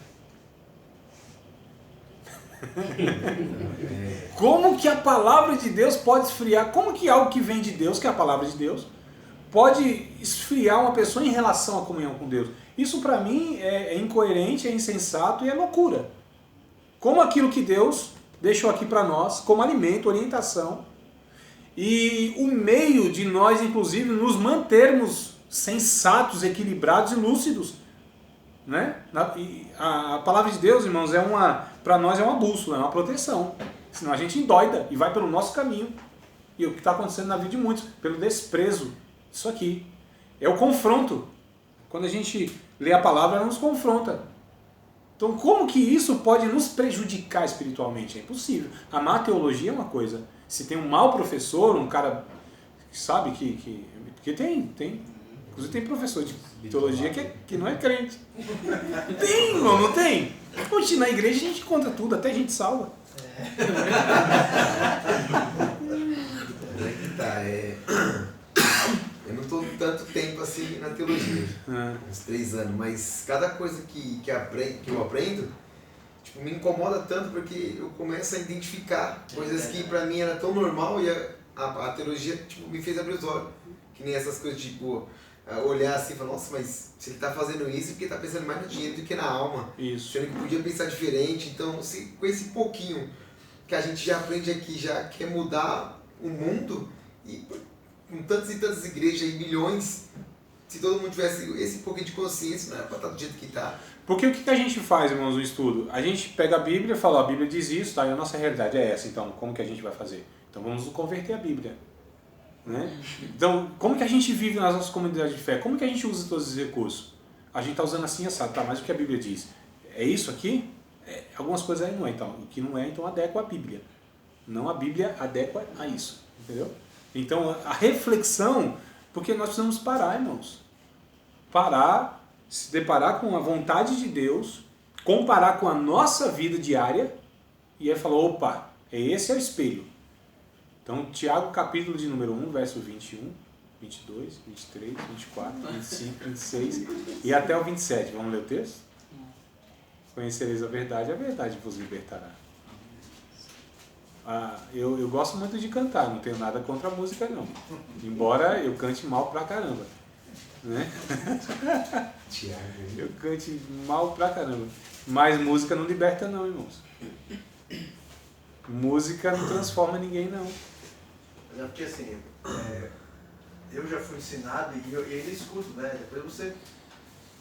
Como que a palavra de Deus pode esfriar? Como que algo que vem de Deus, que é a palavra de Deus, pode esfriar uma pessoa em relação à comunhão com Deus? Isso para mim é incoerente, é insensato e é loucura. Como aquilo que Deus deixou aqui para nós, como alimento, orientação, e o meio de nós, inclusive, nos mantermos sensatos, equilibrados e lúcidos. Né? A palavra de Deus, irmãos, para nós é uma bússola, é uma proteção. Senão a gente endoida e vai pelo nosso caminho. E o que está acontecendo na vida de muitos, pelo desprezo. Isso aqui é o confronto. Quando a gente lê a palavra, ela nos confronta. Então, como que isso pode nos prejudicar espiritualmente? É impossível. Amar a teologia é uma coisa. Se tem um mau professor, um cara que sabe porque tem. Inclusive tem professor de teologia que não é crente. Tem, irmão, não tem? Oxe, na igreja a gente conta tudo, até a gente salva. Eu não estou tanto tempo assim na teologia, uns 3 anos, mas cada coisa que eu aprendo, tipo, me incomoda tanto porque eu começo a identificar coisas que pra mim era tão normal e a teologia tipo, me fez abrir os olhos. Que nem essas coisas, tipo, olhar assim e falar, nossa, mas se ele está fazendo isso é porque ele está pensando mais no dinheiro do que na alma. Isso. Sendo que podia pensar diferente. Então, com esse pouquinho que a gente já aprende aqui, já quer mudar o mundo, e com tantas e tantas igrejas e milhões, se todo mundo tivesse esse pouquinho de consciência, não era para estar do jeito que está. Porque o que a gente faz, irmãos, no estudo? A gente pega a Bíblia e fala, a Bíblia diz isso, tá? E a nossa realidade é essa, então como que a gente vai fazer? Então vamos converter a Bíblia. Né? Então, como que a gente vive nas nossas comunidades de fé? Como que a gente usa todos esses recursos? A gente está usando assim, assado, tá? Mas o que a Bíblia diz? É isso aqui? Algumas coisas aí não é, então. O que não é, então adequa a Bíblia. Não a Bíblia adequa a isso. Entendeu? Então, a reflexão, porque nós precisamos parar, irmãos. Parar, se deparar com a vontade de Deus, comparar com a nossa vida diária, e aí falar, opa, esse é o espelho. Então, Tiago, capítulo de número 1, verso 21, 22, 23, 24, 25, 26 e até o 27. Vamos ler o texto? Conhecereis a verdade vos libertará. Eu gosto muito de cantar, não tenho nada contra a música não. Embora eu cante mal pra caramba. Né? Eu cante mal pra caramba. Mas música não liberta não, irmãos. Música não transforma ninguém não. Mas é porque assim, eu já fui ensinado e ele escuta, né? Depois você,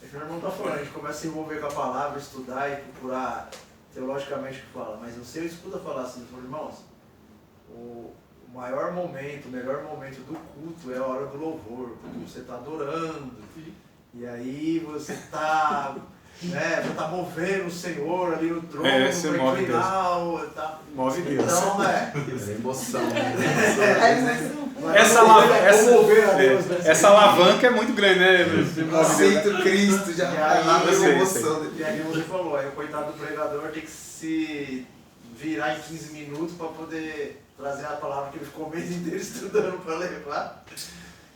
o meu irmão tá falando, a gente começa a se envolver com a palavra, estudar e procurar teologicamente o que fala. Mas você escuta falar assim, irmãos, o maior momento, o melhor momento do culto é a hora do louvor, porque você está adorando. E aí você está... né, já tá movendo o Senhor ali no trono, no final, tá... Move Deus. Então, É emoção. Essa alavanca é muito grande, né? Aceito Cristo, já vai lá na emoção. E aí você falou, aí o coitado do pregador tem que se virar em 15 minutos para poder trazer a palavra que ele ficou o mês inteiro estudando para levar.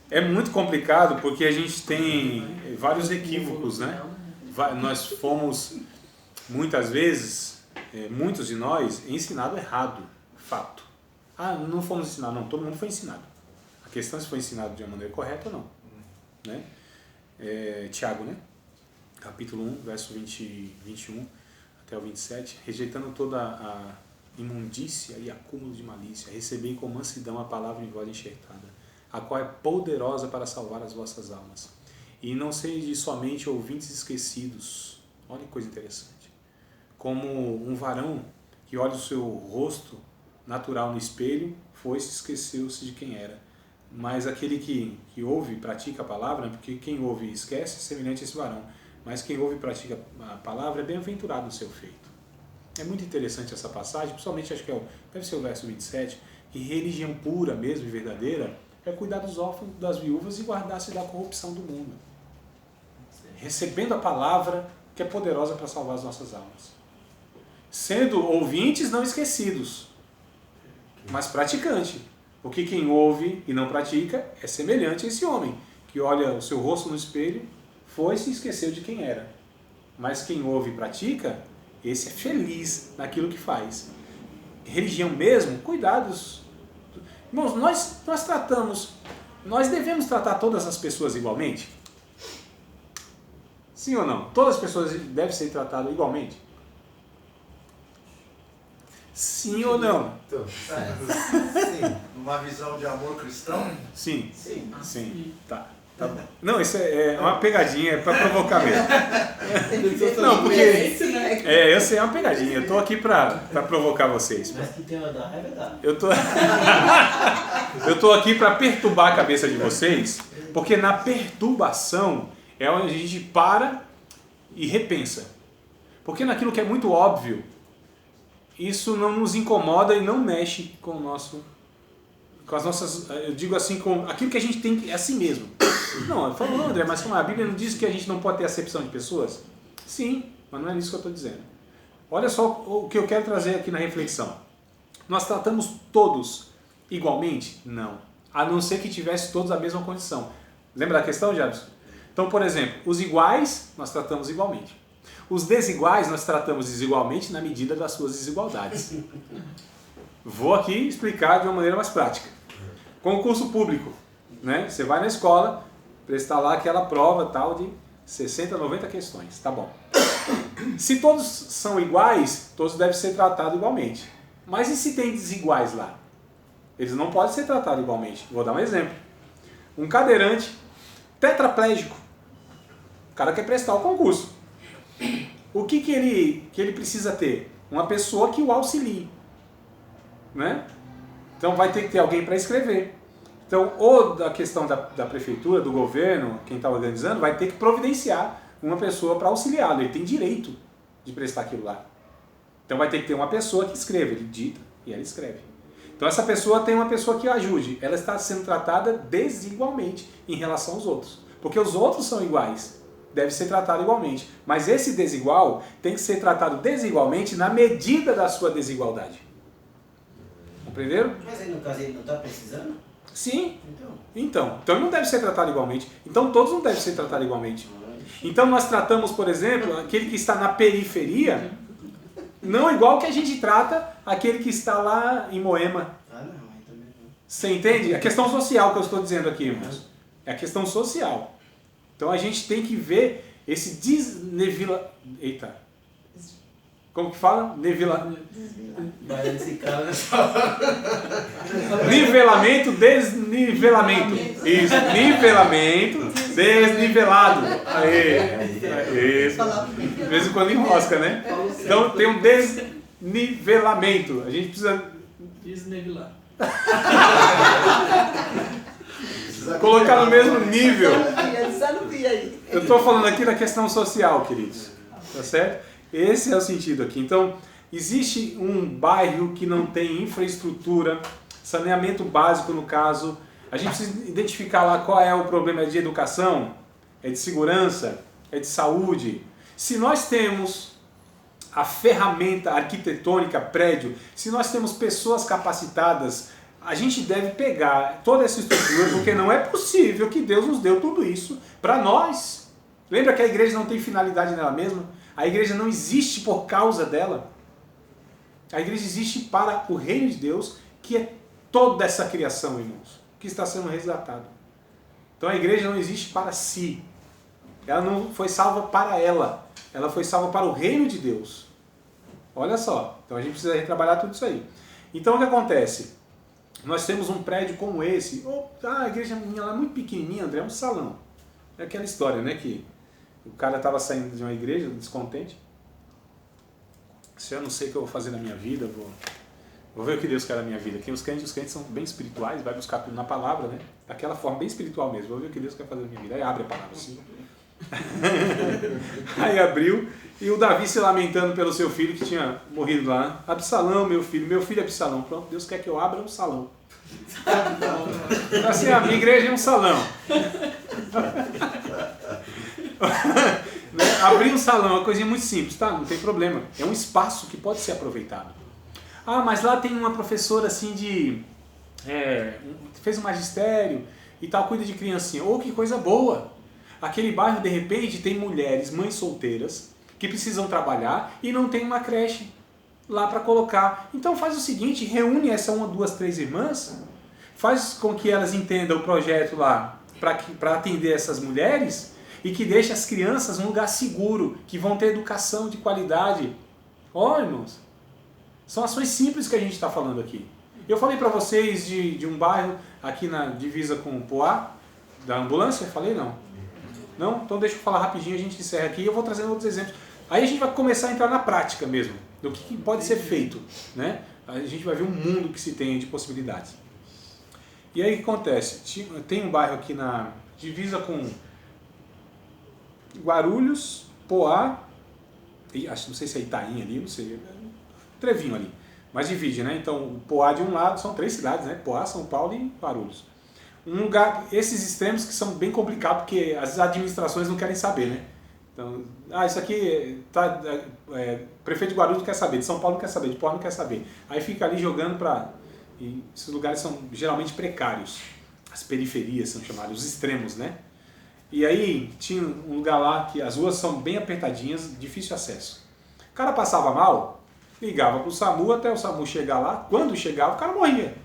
É muito complicado porque a gente tem vários equívocos, né? Nós fomos, muitas vezes, muitos de nós, ensinados errado, fato. Não fomos ensinados, não, todo mundo foi ensinado. A questão é se foi ensinado de uma maneira correta ou não. Né? Tiago, né? Capítulo 1, verso 21 até o 27, rejeitando toda a imundícia e acúmulo de malícia, recebei com mansidão a palavra em voz enxertada, a qual é poderosa para salvar as vossas almas. E não sejam somente ouvintes esquecidos. Olha que coisa interessante. Como um varão que olha o seu rosto natural no espelho, foi-se e esqueceu-se de quem era. Mas aquele que ouve e pratica a palavra, porque quem ouve e esquece é semelhante a esse varão. Mas quem ouve e pratica a palavra é bem-aventurado no seu feito. É muito interessante essa passagem, principalmente acho que deve ser o verso 27, que religião pura mesmo e verdadeira é cuidar dos órfãos, das viúvas e guardar-se da corrupção do mundo. Recebendo a palavra que é poderosa para salvar as nossas almas. Sendo ouvintes não esquecidos, mas praticante. Porque quem ouve e não pratica é semelhante a esse homem, que olha o seu rosto no espelho, foi-se e esqueceu de quem era. Mas quem ouve e pratica, esse é feliz naquilo que faz. Religião mesmo, cuidados. Irmãos, nós devemos tratar todas as pessoas igualmente? Sim ou não? Todas as pessoas devem ser tratadas igualmente? Sim ou não? Então, sim. Numa visão de amor cristão? Sim. Sim. Tá bom. Não, isso é uma pegadinha, é para provocar mesmo. Não, porque... eu sei, é uma pegadinha. Eu tô aqui para provocar vocês. Mas que tem uma da raiva, dá. Eu tô aqui para perturbar a cabeça de vocês, porque na perturbação é onde a gente para e repensa. Porque naquilo que é muito óbvio, isso não nos incomoda e não mexe com as nossas, eu digo assim, com aquilo que a gente tem, é assim mesmo. Não, eu falo, não, André, mas como a Bíblia não diz que a gente não pode ter acepção de pessoas? Sim, mas não é isso que eu estou dizendo. Olha só o que eu quero trazer aqui na reflexão. Nós tratamos todos igualmente? Não. A não ser que tivesse todos a mesma condição. Lembra da questão, Jadson? Então, por exemplo, os iguais nós tratamos igualmente. Os desiguais nós tratamos desigualmente na medida das suas desigualdades. Vou aqui explicar de uma maneira mais prática. Concurso público, né? Você vai na escola, prestar lá aquela prova tal de 60, 90 questões, tá bom. Se todos são iguais, todos devem ser tratados igualmente. Mas e se tem desiguais lá? Eles não podem ser tratados igualmente. Vou dar um exemplo. Um cadeirante tetraplégico. O cara quer prestar o concurso. O que ele precisa ter? Uma pessoa que o auxilie. Né? Então vai ter que ter alguém para escrever. Então, ou da questão da prefeitura, do governo, quem está organizando, vai ter que providenciar uma pessoa para auxiliá-lo. Ele tem direito de prestar aquilo lá. Então vai ter que ter uma pessoa que escreva. Ele dita e ela escreve. Então essa pessoa tem uma pessoa que o ajude. Ela está sendo tratada desigualmente em relação aos outros. Porque os outros são iguais. Deve ser tratado igualmente. Mas esse desigual tem que ser tratado desigualmente na medida da sua desigualdade. Compreenderam? Mas aí no caso ele não está precisando? Sim. Então não deve ser tratado igualmente. Então todos não devem ser tratados igualmente. Então nós tratamos, por exemplo, aquele que está na periferia, não igual que a gente trata aquele que está lá em Moema. Ah, não, aí também não. Você entende? A questão social que eu estou dizendo aqui, irmãos. É a questão social. Então a gente tem que ver esse Eita. Como que fala? Vai esse cara Nivelamento, desnivelamento. Isso, nivelamento, desnivelado. Aê. Isso. De vez em quando enrosca, né? Então tem um desnivelamento. A gente precisa desnivelar. Colocar no mesmo nível. aí. Eu estou falando aqui da questão social, queridos. Tá certo? Esse é o sentido aqui. Então, existe um bairro que não tem infraestrutura, saneamento básico no caso. A gente precisa identificar lá qual é o problema. É de educação? É de segurança? É de saúde? Se nós temos a ferramenta arquitetônica, prédio, se nós temos pessoas capacitadas, a gente deve pegar toda essa estrutura, porque não é possível que Deus nos deu tudo isso para nós. Lembra que a igreja não tem finalidade nela mesma? A igreja não existe por causa dela. A igreja existe para o reino de Deus, que é toda essa criação, irmãos, que está sendo resgatada. Então a igreja não existe para si. Ela não foi salva para ela. Ela foi salva para o reino de Deus. Olha só. Então a gente precisa retrabalhar tudo isso aí. Então o que acontece? Nós temos um prédio como esse. A igreja minha lá é muito pequenininha, André, é um salão. É aquela história, né, que o cara estava saindo de uma igreja, descontente. Se eu não sei o que eu vou fazer na minha vida, vou ver o que Deus quer na minha vida. Aqui os crentes são bem espirituais, vai buscar tudo na palavra, né? Daquela forma bem espiritual mesmo. Vou ver o que Deus quer fazer na minha vida. Aí abre a palavra assim. Aí abriu, e o Davi se lamentando pelo seu filho que tinha morrido lá. Absalão, meu filho é Absalão. Pronto, Deus quer que eu abra um salão. Assim, a minha igreja é um salão. Né? Abrir um salão é uma coisinha muito simples, tá? Não tem problema. É um espaço que pode ser aproveitado. Ah, mas lá tem uma professora assim fez um magistério e tal, cuida de criancinha. Que coisa boa! Aquele bairro, de repente, tem mulheres, mães solteiras, que precisam trabalhar e não tem uma creche lá para colocar. Então faz o seguinte, reúne essa 1, 2, 3 irmãs, faz com que elas entendam o projeto lá para atender essas mulheres e que deixe as crianças num lugar seguro, que vão ter educação de qualidade. Irmãos, são ações simples que a gente está falando aqui. Eu falei para vocês de um bairro aqui na divisa com o Poá, da ambulância? Falei não. Não? Então deixa eu falar rapidinho, a gente encerra aqui e eu vou trazendo outros exemplos. Aí a gente vai começar a entrar na prática mesmo, do que pode ser feito. Né? A gente vai ver um mundo que se tem de possibilidades. E aí o que acontece? Tem um bairro aqui na divisa com Guarulhos, Poá, não sei se é Itaim ali, não sei, Trevinho ali, mas divide, né? Então Poá de um lado, são 3 cidades, né? Poá, São Paulo e Guarulhos. Um lugar, esses extremos que são bem complicados, porque as administrações não querem saber, né? Então, isso aqui, prefeito de Guarulhos não quer saber, de São Paulo não quer saber, de Poá não quer saber. Aí fica ali jogando e esses lugares são geralmente precários. As periferias são chamadas, os extremos, né? E aí tinha um lugar lá que as ruas são bem apertadinhas, difícil acesso. O cara passava mal, ligava para o SAMU, até o SAMU chegar lá. Quando chegava, o cara morria,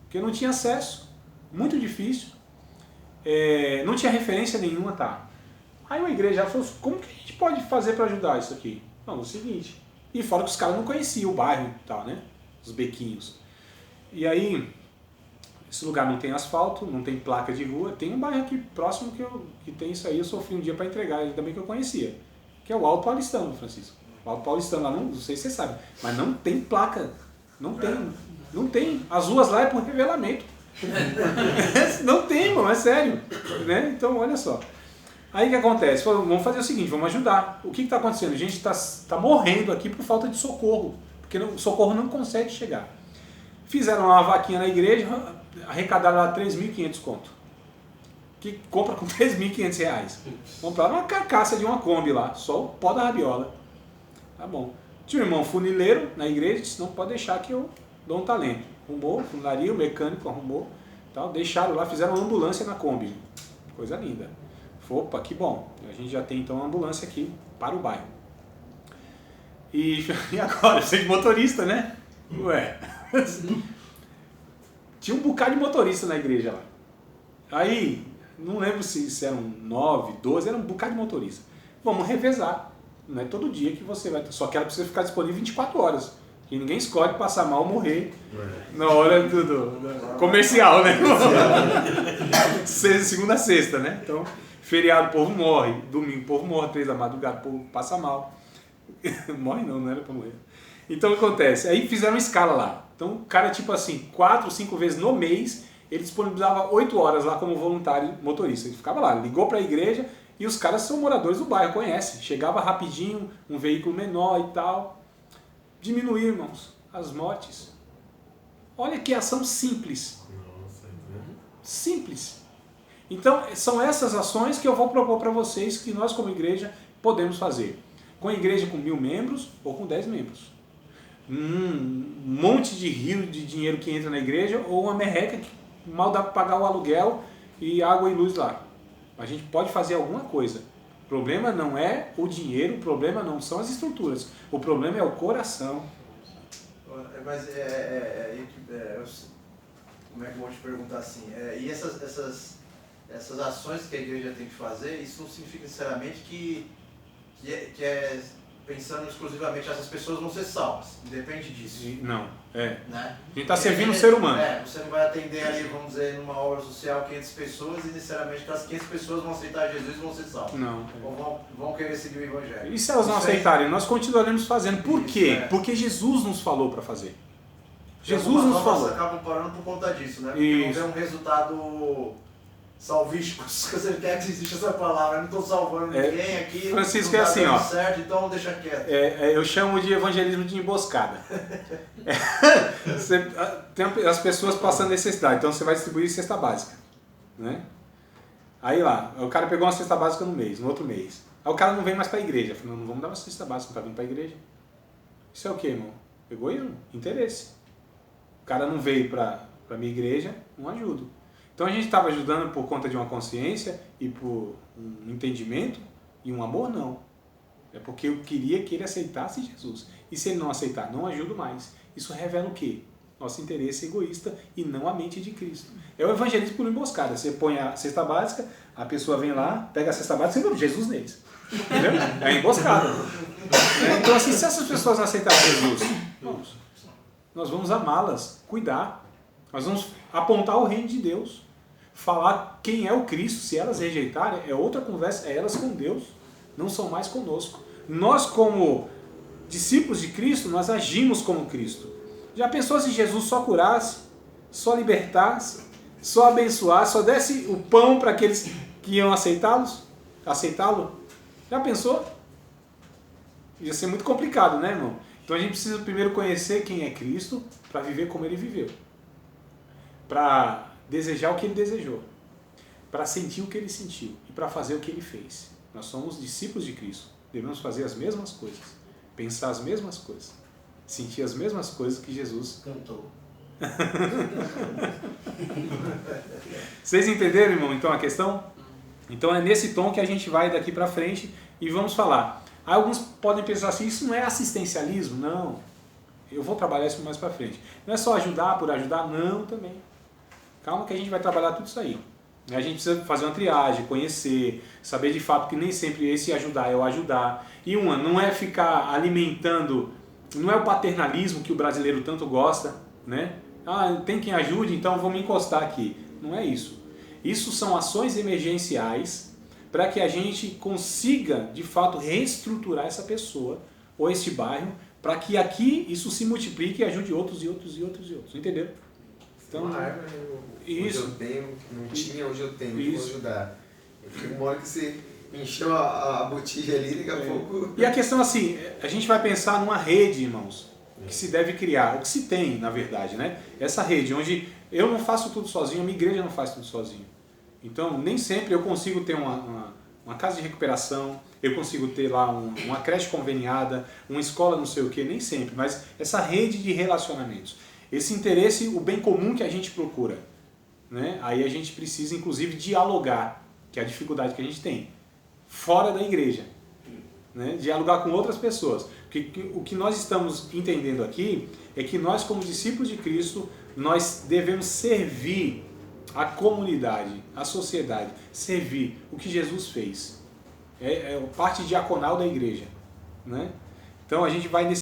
porque não tinha acesso. Muito difícil, não tinha referência nenhuma, tá? Aí uma igreja falou, como que a gente pode fazer para ajudar isso aqui? Não, é o seguinte, e fora que os caras não conheciam o bairro e tal, né? Os bequinhos. E aí, Esse lugar não tem asfalto, não tem placa de rua. Tem um bairro aqui próximo que tem isso aí, eu sofri um dia para entregar, ainda bem que eu conhecia, que é o Alto Paulistano, Francisco. O Alto Paulistano lá, não sei se você sabe, mas não tem placa. Não tem. As ruas lá é por revelamento. Não tem, irmão, é sério. Né? Então, olha só. Aí o que acontece? Vamos fazer o seguinte, vamos ajudar. O que está acontecendo? A gente está morrendo aqui por falta de socorro, porque o socorro não consegue chegar. Fizeram uma vaquinha na igreja, arrecadaram lá 3.500 conto. Que compra com 3.500 reais. Compraram uma carcaça de uma Kombi lá, só o pó da rabiola. Tá bom. Tinha um irmão funileiro na igreja, disse, não pode deixar que eu dou um talento. Arrumou, funilaria, o mecânico arrumou, tal, deixaram lá, fizeram uma ambulância na Kombi. Coisa linda. Opa, que bom. A gente já tem então uma ambulância aqui para o bairro. E agora, você é de motorista, né? Ué. Tinha um bocado de motorista na igreja lá. Aí, não lembro se eram 9, 12, era um bocado de motorista. Vamos revezar. Não é todo dia que você vai ter. Só que ela precisa ficar disponível 24 horas. E ninguém escolhe passar mal ou morrer na hora do comercial, né? Segunda a sexta, né? Então, feriado o povo morre, domingo o povo morre, 3 da madrugada o povo passa mal. Morre não era pra morrer. Então o que acontece? Aí fizeram uma escala lá. Então o cara, tipo assim, 4, 5 vezes no mês, ele disponibilizava 8 horas lá como voluntário motorista. Ele ficava lá, ligou para a igreja e os caras são moradores do bairro, conhecem. Chegava rapidinho, um veículo menor e tal. Diminuir, irmãos, as mortes. Olha que ação simples. Simples. Então são essas ações que eu vou propor para vocês que nós como igreja podemos fazer. Com a igreja com 1.000 membros ou com 10 membros. Um monte de rio de dinheiro que entra na igreja ou uma merreca que mal dá para pagar o aluguel e água e luz lá. A gente pode fazer alguma coisa. O problema não é o dinheiro, o problema não são as estruturas. O problema é o coração. Mas como é que eu vou te perguntar assim? E essas ações que a igreja tem que fazer, isso não significa necessariamente que é pensando exclusivamente essas pessoas vão ser salvas. Depende disso. Não, né? A gente está servindo o ser humano. Você não vai atender ali, vamos dizer, numa obra social 500 pessoas e necessariamente aquelas 500 pessoas vão aceitar Jesus e vão ser salvas. Não. Ou vão querer seguir o evangelho. E se elas não aceitarem? Nós continuaremos fazendo. Por quê? Porque Jesus nos falou para fazer. Jesus nos falou. Nós acabam parando por conta disso, né? Porque não tem um resultado salvístico, se você quer que exista essa palavra. Eu não estou salvando ninguém aqui. Francisco, não é assim, ó. Certo, então deixa quieto. Eu chamo de evangelismo de emboscada. Tem as pessoas passando necessidade, então você vai distribuir cesta básica. Né? Aí lá, o cara pegou uma cesta básica no outro mês. Aí o cara não vem mais para a igreja. Falou, não vamos dar uma cesta básica, não está vindo para a igreja. Isso é o quê, irmão? Egoísmo, interesse. O cara não veio para a minha igreja, não ajudo. Então a gente estava ajudando por conta de uma consciência e por um entendimento e um amor, não. É porque eu queria que ele aceitasse Jesus. E se ele não aceitar, não ajudo mais. Isso revela o quê? Nosso interesse egoísta e não a mente de Cristo. É o evangelismo por emboscada. Você põe a cesta básica, a pessoa vem lá, pega a cesta básica e Jesus neles. Entendeu? É emboscada. Então assim, se essas pessoas não aceitarem Jesus, nós vamos amá-las, cuidar. Nós vamos apontar o reino de Deus. Falar quem é o Cristo. Se elas rejeitarem, é outra conversa, é elas com Deus, não são mais conosco. Nós como discípulos de Cristo, nós agimos como Cristo. Já pensou se Jesus só curasse, só libertasse, só abençoasse, só desse o pão para aqueles que iam aceitá-lo? Já pensou? Ia ser muito complicado, né, irmão? Então a gente precisa primeiro conhecer quem é Cristo para viver como ele viveu. Para desejar o que ele desejou, para sentir o que ele sentiu e para fazer o que ele fez. Nós somos discípulos de Cristo, devemos fazer as mesmas coisas, pensar as mesmas coisas, sentir as mesmas coisas que Jesus cantou. Vocês entenderam, irmão, então a questão? Então é nesse tom que a gente vai daqui para frente e vamos falar. Alguns podem pensar assim, isso não é assistencialismo? Não, eu vou trabalhar isso mais para frente. Não é só ajudar por ajudar? Não, também. Calma que a gente vai trabalhar tudo isso aí. A gente precisa fazer uma triagem, conhecer, saber de fato que nem sempre esse ajudar é o ajudar. E não é ficar alimentando, não é o paternalismo que o brasileiro tanto gosta, né? Ah, tem quem ajude, então vou me encostar aqui. Não é isso. Isso são ações emergenciais para que a gente consiga, de fato, reestruturar essa pessoa ou este bairro, para que aqui isso se multiplique e ajude outros e outros e outros e outros. Entendeu? Então, uma árvore, hoje eu tenho, não tinha, hoje eu tenho, eu vou ajudar. Tem uma hora que você encheu a botija ali, daqui a pouco... E a questão assim, a gente vai pensar numa rede, irmãos, que se deve criar, o que se tem, na verdade, né? Essa rede, onde eu não faço tudo sozinho, a minha igreja não faz tudo sozinho. Então, nem sempre eu consigo ter uma casa de recuperação, eu consigo ter lá uma creche conveniada, uma escola não sei o que, nem sempre, mas essa rede de relacionamentos, esse interesse, o bem comum que a gente procura, né? Aí a gente precisa, inclusive, dialogar, que é a dificuldade que a gente tem, fora da igreja, né? Dialogar com outras pessoas. Porque o que nós estamos entendendo aqui é que nós, como discípulos de Cristo, nós devemos servir a comunidade, a sociedade, servir o que Jesus fez. É parte diaconal da igreja, né? Então a gente vai nesse